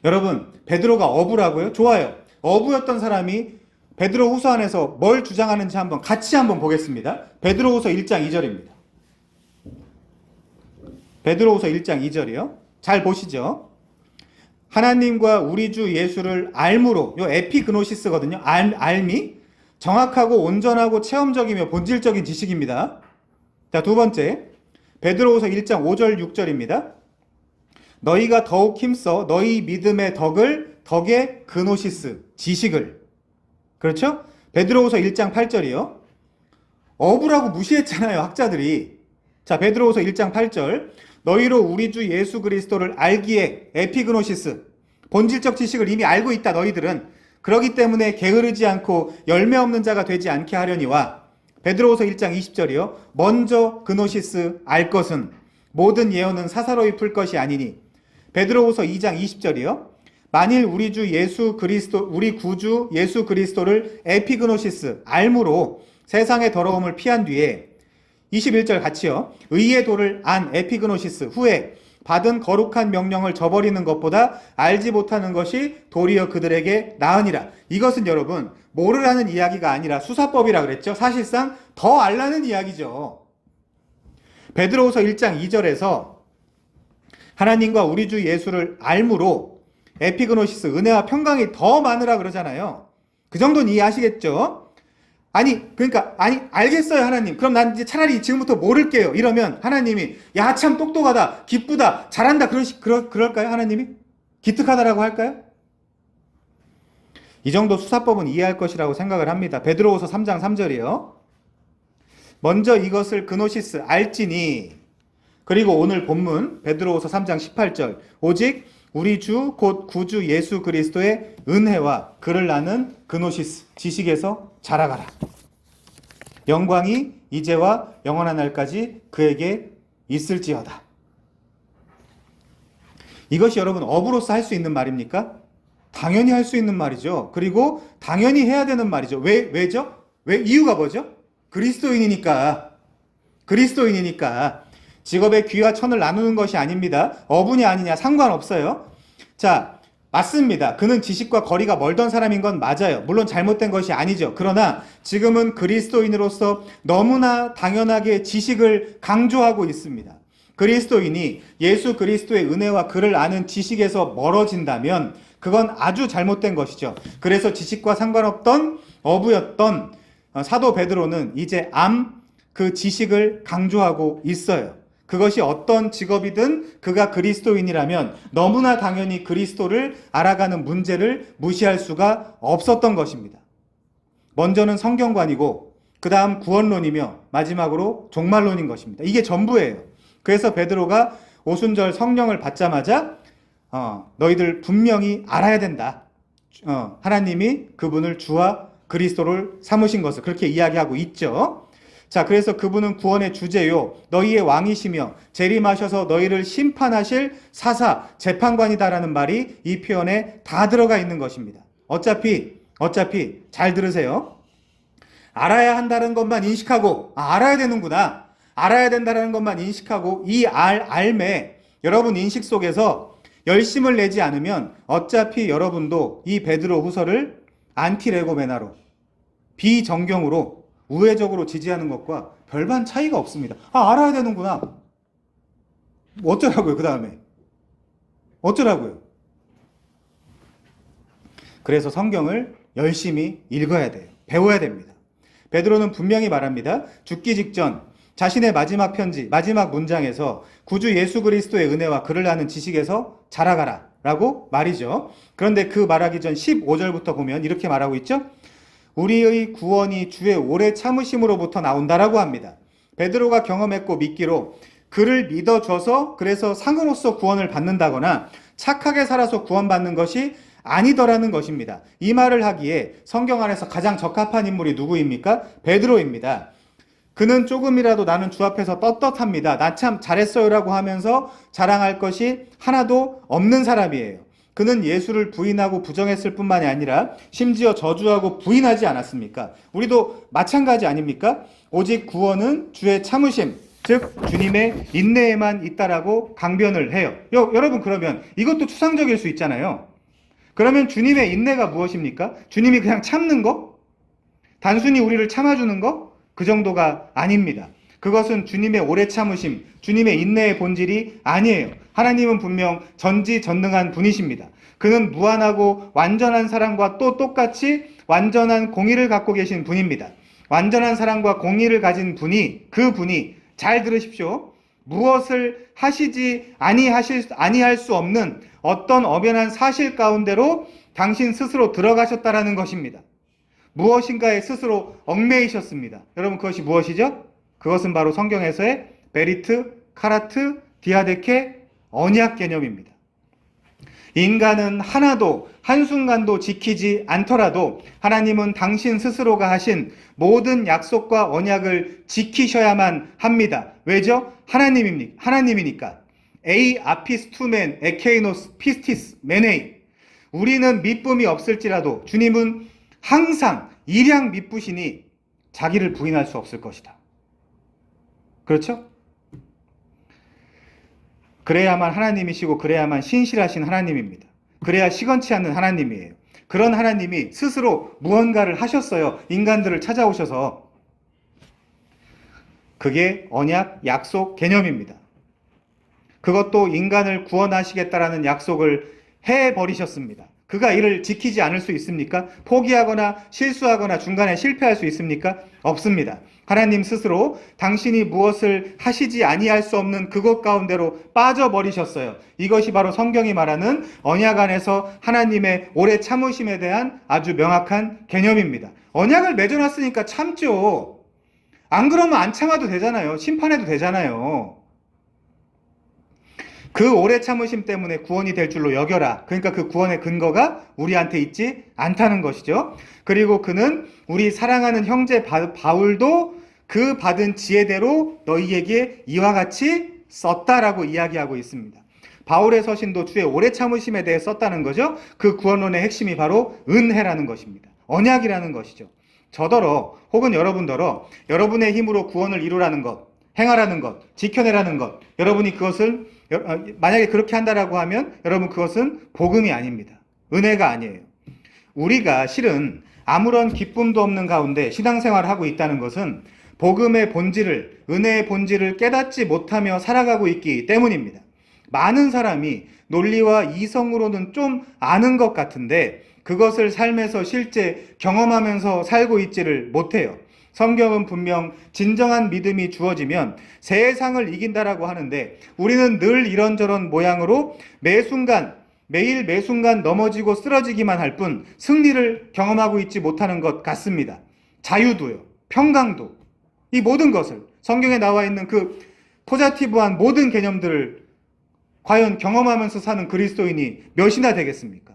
여러분, 베드로가 어부라고요? 좋아요. 어부였던 사람이 베드로후서 안에서 뭘 주장하는지 같이 한번 보겠습니다. 베드로후서 1장 2절입니다. 베드로후서 1장 2절이요. 잘 보시죠. 하나님과 우리 주 예수를 알므로, 요 에피그노시스거든요. 알미. 정확하고 온전하고 체험적이며 본질적인 지식입니다. 자, 두 번째. 베드로후서 1장 5절 6절입니다. 너희가 더욱 힘써 너희 믿음의 덕의 그노시스, 지식을. 그렇죠? 베드로후서 1장 8절이요. 어부라고 무시했잖아요, 학자들이. 자, 베드로후서 1장 8절. 너희로 우리 주 예수 그리스도를 알기에, 에피그노시스, 본질적 지식을 이미 알고 있다 너희들은. 그러기 때문에 게으르지 않고 열매 없는 자가 되지 않게 하려니와. 베드로후서 1장 20절이요. 먼저 그노시스 알 것은 모든 예언은 사사로이 풀 것이 아니니. 베드로후서 2장 20절이요. 만일 우리 구주 예수 그리스도를 에피그노시스 알므로 세상의 더러움을 피한 뒤에 21절 같이요. 의의 도를 안 에피그노시스 후에 받은 거룩한 명령을 저버리는 것보다 알지 못하는 것이 도리어 그들에게 나으니라. 이것은 여러분 모르라는 이야기가 아니라 수사법이라 그랬죠. 사실상 더 알라는 이야기죠. 베드로후서 1장 2절에서 하나님과 우리 주 예수를 알므로 에피그노시스 은혜와 평강이 더 많으라 그러잖아요. 그 정도는 이해하시겠죠? 아니 알겠어요 하나님. 그럼 난 이제 차라리 지금부터 모를게요. 이러면 하나님이 야 참 똑똑하다, 기쁘다, 잘한다 그럴까요 하나님이? 기특하다라고 할까요? 이 정도 수사법은 이해할 것이라고 생각을 합니다. 베드로후서 3장 3절이요. 먼저 이것을 그노시스 알지니, 그리고 오늘 본문 베드로후서 3장 18절 오직 우리 주 곧 구주 예수 그리스도의 은혜와 그를 아는 그노시스 지식에서 자라가라. 영광이 이제와 영원한 날까지 그에게 있을지어다. 이것이 여러분 업으로서 할 수 있는 말입니까? 당연히 할 수 있는 말이죠. 그리고 당연히 해야 되는 말이죠. 왜죠? 이유가 뭐죠? 그리스도인이니까. 직업의 귀와 천을 나누는 것이 아닙니다. 어부냐 아니냐 상관없어요. 자, 맞습니다. 그는 지식과 거리가 멀던 사람인 건 맞아요. 물론 잘못된 것이 아니죠. 그러나 지금은 그리스도인으로서 너무나 당연하게 지식을 강조하고 있습니다. 그리스도인이 예수 그리스도의 은혜와 그를 아는 지식에서 멀어진다면 그건 아주 잘못된 것이죠. 그래서 지식과 상관없던 어부였던 사도 베드로는 이제 그 지식을 강조하고 있어요. 그것이 어떤 직업이든 그가 그리스도인이라면 너무나 당연히 그리스도를 알아가는 문제를 무시할 수가 없었던 것입니다. 먼저는 성경관이고 그 다음 구원론이며 마지막으로 종말론인 것입니다. 이게 전부예요. 그래서 베드로가 오순절 성령을 받자마자 너희들 분명히 알아야 된다. 하나님이 그분을 주와 그리스도를 삼으신 것을 그렇게 이야기하고 있죠. 자, 그래서 그분은 구원의 주제요 너희의 왕이시며 재림하셔서 너희를 심판하실 사사 재판관이다라는 말이 이 표현에 다 들어가 있는 것입니다. 어차피 잘 들으세요. 알아야 한다는 것만 인식하고 알아야 되는구나, 알아야 된다는 것만 인식하고 이 알매 여러분 인식 속에서 열심을 내지 않으면 어차피 여러분도 이 베드로 후서를 안티레고메나로 비정경으로 우회적으로 지지하는 것과 별반 차이가 없습니다. 알아야 되는구나. 어쩌라고요? 그 다음에 어쩌라고요? 그래서 성경을 열심히 읽어야 돼요. 배워야 됩니다. 베드로는 분명히 말합니다. 죽기 직전 자신의 마지막 편지, 마지막 문장에서 구주 예수 그리스도의 은혜와 그를 아는 지식에서 자라가라 라고 말이죠. 그런데 그 말하기 전 15절부터 보면 이렇게 말하고 있죠. 우리의 구원이 주의 오래 참으심으로부터 나온다라고 합니다. 베드로가 경험했고 믿기로 그를 믿어줘서 그래서 상으로서 구원을 받는다거나 착하게 살아서 구원받는 것이 아니더라는 것입니다. 이 말을 하기에 성경 안에서 가장 적합한 인물이 누구입니까? 베드로입니다. 그는 조금이라도 나는 주 앞에서 떳떳합니다. 나 참 잘했어요라고 하면서 자랑할 것이 하나도 없는 사람이에요. 그는 예수를 부인하고 부정했을 뿐만이 아니라 심지어 저주하고 부인하지 않았습니까? 우리도 마찬가지 아닙니까? 오직 구원은 주의 참으심, 즉 주님의 인내에만 있다라고 강변을 해요. 여러분 그러면 이것도 추상적일 수 있잖아요. 그러면 주님의 인내가 무엇입니까? 주님이 그냥 참는 거? 단순히 우리를 참아주는 거? 그 정도가 아닙니다. 그것은 주님의 오래 참으심, 주님의 인내의 본질이 아니에요. 하나님은 분명 전지전능한 분이십니다. 그는 무한하고 완전한 사랑과 또 똑같이 완전한 공의를 갖고 계신 분입니다. 완전한 사랑과 공의를 가진 그분이 잘 들으십시오. 무엇을 하시지 아니할 수 없는 어떤 엄연한 사실 가운데로 당신 스스로 들어가셨다라는 것입니다. 무엇인가에 스스로 얽매이셨습니다. 여러분 그것이 무엇이죠? 그것은 바로 성경에서의 베리트, 카라트, 디아데케, 언약 개념입니다. 인간은 하나도 한순간도 지키지 않더라도 하나님은 당신 스스로가 하신 모든 약속과 언약을 지키셔야만 합니다. 왜죠? 하나님이니까. 에이 아피스투멘 에케이노스 피스티스 메네이. 우리는 미쁨이 없을지라도 주님은 항상 일양 미쁘시니 자기를 부인할 수 없을 것이다. 그렇죠? 그래야만 하나님이시고 그래야만 신실하신 하나님입니다. 그래야 시건치 않는 하나님이에요. 그런 하나님이 스스로 무언가를 하셨어요. 인간들을 찾아오셔서. 그게 언약, 약속, 개념입니다. 그것도 인간을 구원하시겠다라는 약속을 해버리셨습니다. 그가 이를 지키지 않을 수 있습니까? 포기하거나 실수하거나 중간에 실패할 수 있습니까? 없습니다. 하나님 스스로 당신이 무엇을 하시지 아니할 수 없는 그것 가운데로 빠져버리셨어요. 이것이 바로 성경이 말하는 언약 안에서 하나님의 오래 참으심에 대한 아주 명확한 개념입니다. 언약을 맺어놨으니까 참죠. 안 그러면 안 참아도 되잖아요. 심판해도 되잖아요. 그 오래 참으심 때문에 구원이 될 줄로 여겨라. 그러니까 그 구원의 근거가 우리한테 있지 않다는 것이죠. 그리고 그는 우리 사랑하는 형제 바울도 그 받은 지혜대로 너희에게 이와 같이 썼다라고 이야기하고 있습니다. 바울의 서신도 주의 오래 참으심에 대해 썼다는 거죠. 그 구원론의 핵심이 바로 은혜라는 것입니다. 언약이라는 것이죠. 저더러 혹은 여러분더러 여러분의 힘으로 구원을 이루라는 것, 행하라는 것, 지켜내라는 것, 여러분이 그것을 만약에 그렇게 한다라고 하면 여러분 그것은 복음이 아닙니다. 은혜가 아니에요. 우리가 실은 아무런 기쁨도 없는 가운데 신앙생활을 하고 있다는 것은 복음의 본질을, 은혜의 본질을 깨닫지 못하며 살아가고 있기 때문입니다. 많은 사람이 논리와 이성으로는 좀 아는 것 같은데 그것을 삶에서 실제 경험하면서 살고 있지를 못해요. 성경은 분명 진정한 믿음이 주어지면 세상을 이긴다라고 하는데 우리는 늘 이런저런 모양으로 매일 매순간 넘어지고 쓰러지기만 할 뿐 승리를 경험하고 있지 못하는 것 같습니다. 자유도요, 평강도, 이 모든 것을 성경에 나와 있는 그 포자티브한 모든 개념들을 과연 경험하면서 사는 그리스도인이 몇이나 되겠습니까?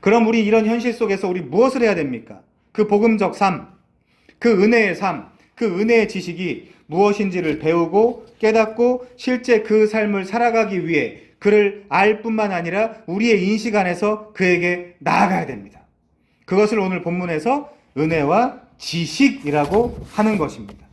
그럼 우리 이런 현실 속에서 우리 무엇을 해야 됩니까? 그 복음적 삶, 그 은혜의 삶, 그 은혜의 지식이 무엇인지를 배우고 깨닫고 실제 그 삶을 살아가기 위해 그를 알 뿐만 아니라 우리의 인식 안에서 그에게 나아가야 됩니다. 그것을 오늘 본문에서 은혜와 지식이라고 하는 것입니다.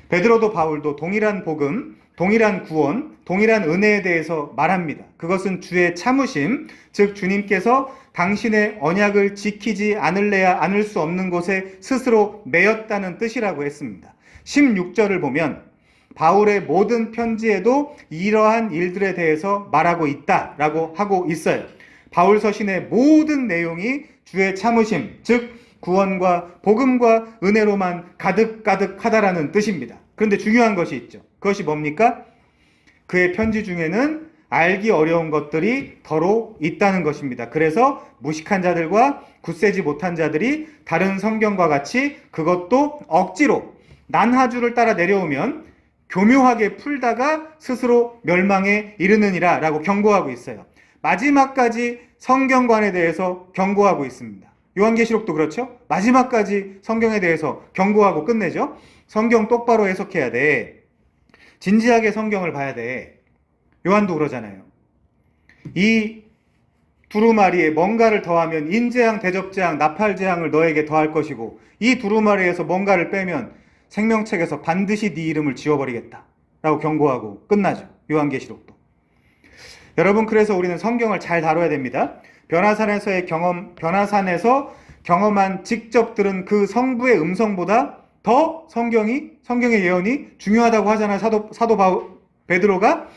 베드로도 바울도 동일한 복음, 동일한 구원, 동일한 은혜에 대해서 말합니다. 그것은 주의 참으심, 즉 주님께서 당신의 언약을 지키지 않을래야 않을 수 없는 곳에 스스로 매였다는 뜻이라고 했습니다. 16절을 보면 바울의 모든 편지에도 이러한 일들에 대해서 말하고 있다라고 하고 있어요. 바울 서신의 모든 내용이 주의 참으심, 즉 구원과 복음과 은혜로만 가득가득하다라는 뜻입니다. 그런데 중요한 것이 있죠. 그것이 뭡니까? 그의 편지 중에는 알기 어려운 것들이 더러 있다는 것입니다. 그래서 무식한 자들과 굳세지 못한 자들이 다른 성경과 같이 그것도 억지로 난하주를 따라 내려오면 교묘하게 풀다가 스스로 멸망에 이르느니라 라고 경고하고 있어요. 마지막까지 성경관에 대해서 경고하고 있습니다. 요한계시록도 그렇죠? 마지막까지 성경에 대해서 경고하고 끝내죠. 성경 똑바로 해석해야 돼. 진지하게 성경을 봐야 돼. 요한도 그러잖아요. 이 두루마리에 뭔가를 더하면 인재앙, 대접재앙, 나팔재앙을 너에게 더할 것이고 이 두루마리에서 뭔가를 빼면 생명책에서 반드시 네 이름을 지워버리겠다 라고 경고하고 끝나죠. 요한계시록도. 여러분, 그래서 우리는 성경을 잘 다뤄야 됩니다. 변화산에서 경험한 직접 들은 그 성부의 음성보다 더 성경의 예언이 중요하다고 하잖아요. 사도 베드로가.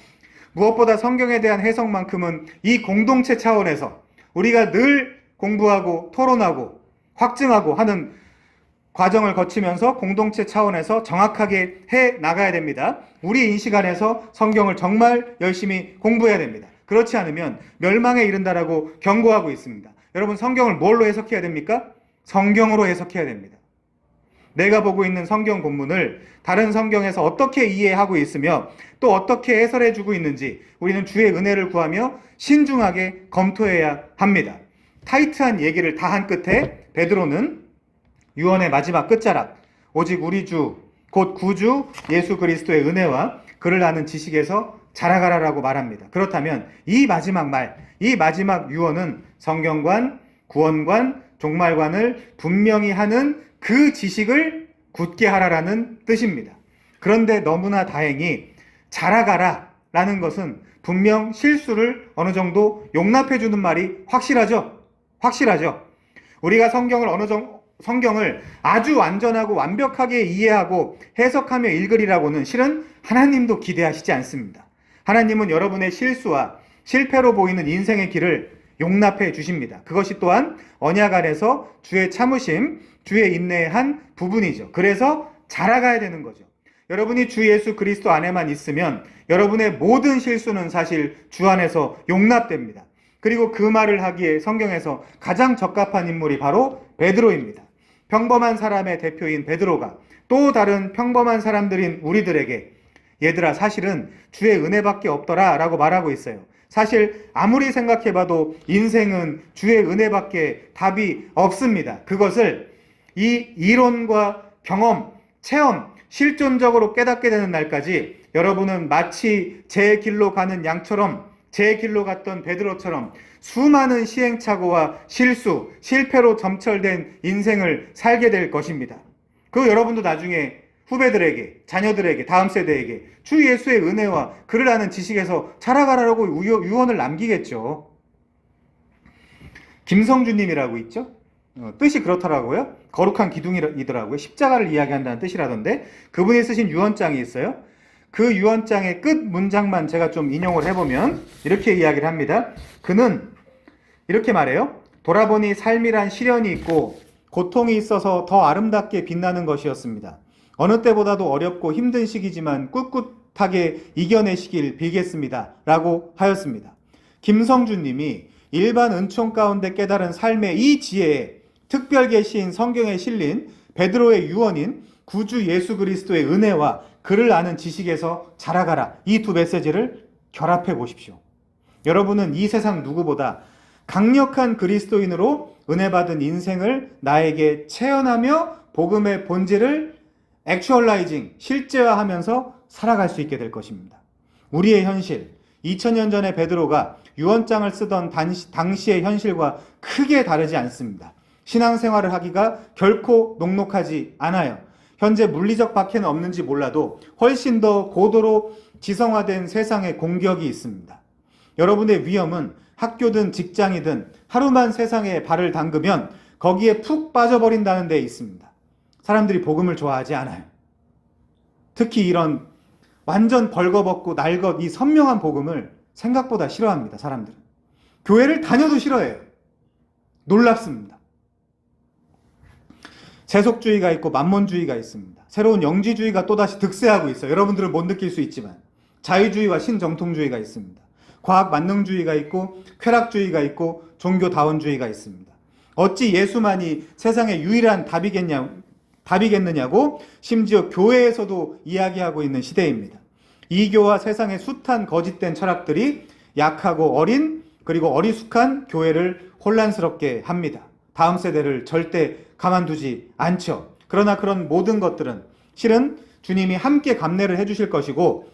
무엇보다 성경에 대한 해석만큼은 이 공동체 차원에서 우리가 늘 공부하고 토론하고 확증하고 하는 과정을 거치면서 공동체 차원에서 정확하게 해 나가야 됩니다. 우리 인식 안에서 성경을 정말 열심히 공부해야 됩니다. 그렇지 않으면 멸망에 이른다라고 경고하고 있습니다. 여러분, 성경을 뭘로 해석해야 됩니까? 성경으로 해석해야 됩니다. 내가 보고 있는 성경 본문을 다른 성경에서 어떻게 이해하고 있으며 또 어떻게 해설해주고 있는지 우리는 주의 은혜를 구하며 신중하게 검토해야 합니다. 타이트한 얘기를 다 한 끝에 베드로는 유언의 마지막 끝자락, 오직 우리 주, 곧 구주 예수 그리스도의 은혜와 그를 아는 지식에서 자라가라라고 말합니다. 그렇다면 이 마지막 말, 이 마지막 유언은 성경관, 구원관, 종말관을 분명히 하는 그 지식을 굳게 하라라는 뜻입니다. 그런데 너무나 다행히 자라가라 라는 것은 분명 실수를 어느 정도 용납해 주는 말이 확실하죠. 우리가 성경을 아주 완전하고 완벽하게 이해하고 해석하며 읽으리라고는 실은 하나님도 기대하시지 않습니다. 하나님은 여러분의 실수와 실패로 보이는 인생의 길을 용납해 주십니다. 그것이 또한 언약 안에서 주의 참으심, 주의 인내의 한 부분이죠. 그래서 자라가야 되는 거죠. 여러분이 주 예수 그리스도 안에만 있으면 여러분의 모든 실수는 사실 주 안에서 용납됩니다. 그리고 그 말을 하기에 성경에서 가장 적합한 인물이 바로 베드로입니다. 평범한 사람의 대표인 베드로가 또 다른 평범한 사람들인 우리들에게 얘들아 사실은 주의 은혜밖에 없더라 라고 말하고 있어요. 사실 아무리 생각해봐도 인생은 주의 은혜밖에 답이 없습니다. 그것을 이 이론과 경험, 체험, 실존적으로 깨닫게 되는 날까지 여러분은 마치 제 길로 가는 양처럼 제 길로 갔던 베드로처럼 수많은 시행착오와 실수, 실패로 점철된 인생을 살게 될 것입니다. 그 여러분도 나중에 후배들에게, 자녀들에게, 다음 세대에게 주 예수의 은혜와 그를 아는 지식에서 자라가라고 유언을 남기겠죠. 김성주님이라고 있죠? 뜻이 그렇더라고요. 거룩한 기둥이더라고요. 십자가를 이야기한다는 뜻이라던데 그분이 쓰신 유언장이 있어요. 그 유언장의 끝 문장만 제가 좀 인용을 해보면 이렇게 이야기를 합니다. 그는 이렇게 말해요. 돌아보니 삶이란 시련이 있고 고통이 있어서 더 아름답게 빛나는 것이었습니다. 어느 때보다도 어렵고 힘든 시기지만 꿋꿋하게 이겨내시길 빌겠습니다. 라고 하였습니다. 김성주님이 일반 은총 가운데 깨달은 삶의 이 지혜에 특별 계시인 성경에 실린 베드로의 유언인 구주 예수 그리스도의 은혜와 그를 아는 지식에서 자라가라. 이 두 메시지를 결합해 보십시오. 여러분은 이 세상 누구보다 강력한 그리스도인으로 은혜 받은 인생을 나에게 체현하며 복음의 본질을 액츄얼라이징, 실제화하면서 살아갈 수 있게 될 것입니다. 우리의 현실, 2000년 전의 베드로가 유언장을 쓰던 당시의 현실과 크게 다르지 않습니다. 신앙생활을 하기가 결코 녹록하지 않아요. 현재 물리적 박해는 없는지 몰라도 훨씬 더 고도로 지성화된 세상의 공격이 있습니다. 여러분의 위험은 학교든 직장이든 하루만 세상에 발을 담그면 거기에 푹 빠져버린다는 데 있습니다. 사람들이 복음을 좋아하지 않아요. 특히 이런 완전 벌거벗고 날것 이 선명한 복음을 생각보다 싫어합니다. 사람들은. 교회를 다녀도 싫어해요. 놀랍습니다. 세속주의가 있고 만몬주의가 있습니다. 새로운 영지주의가 또다시 득세하고 있어요. 여러분들은 못 느낄 수 있지만 자유주의와 신정통주의가 있습니다. 과학 만능주의가 있고 쾌락주의가 있고 종교다원주의가 있습니다. 어찌 예수만이 세상의 유일한 답이겠느냐고 심지어 교회에서도 이야기하고 있는 시대입니다. 이교와 세상의 숱한 거짓된 철학들이 약하고 어린 그리고 어리숙한 교회를 혼란스럽게 합니다. 다음 세대를 절대 가만두지 않죠. 그러나 그런 모든 것들은 실은 주님이 함께 감내를 해주실 것이고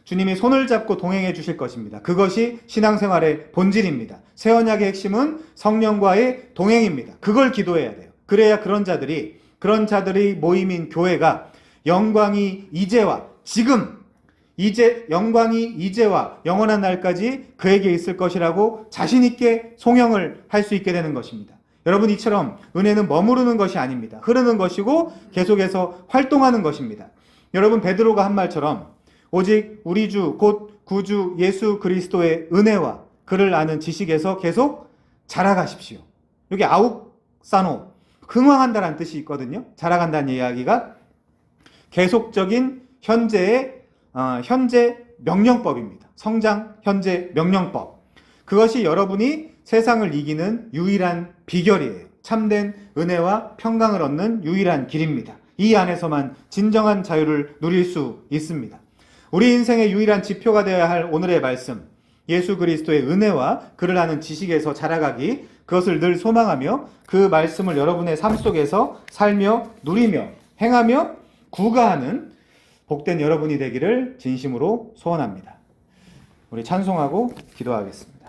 주님이 손을 잡고 동행해 주실 것입니다. 그것이 신앙생활의 본질입니다. 새 언약의 핵심은 성령과의 동행입니다. 그걸 기도해야 돼요. 그래야 그런 자들이 모임인 교회가 영광이 이제와 영원한 날까지 그에게 있을 것이라고 자신 있게 송영을 할 수 있게 되는 것입니다. 여러분 이처럼 은혜는 머무르는 것이 아닙니다. 흐르는 것이고 계속해서 활동하는 것입니다. 여러분 베드로가 한 말처럼 오직 우리 주 곧 구주 예수 그리스도의 은혜와 그를 아는 지식에서 계속 자라가십시오. 여기 아욱사노 흥왕한다라는 뜻이 있거든요. 자라간다는 이야기가 계속적인 현재 명령법입니다. 성장 현재 명령법. 그것이 여러분이 세상을 이기는 유일한 비결이에요. 참된 은혜와 평강을 얻는 유일한 길입니다. 이 안에서만 진정한 자유를 누릴 수 있습니다. 우리 인생의 유일한 지표가 되어야 할 오늘의 말씀, 예수 그리스도의 은혜와 그를 아는 지식에서 자라가기, 그것을 늘 소망하며 그 말씀을 여러분의 삶 속에서 살며 누리며 행하며 구가하는 복된 여러분이 되기를 진심으로 소원합니다. 우리 찬송하고 기도하겠습니다.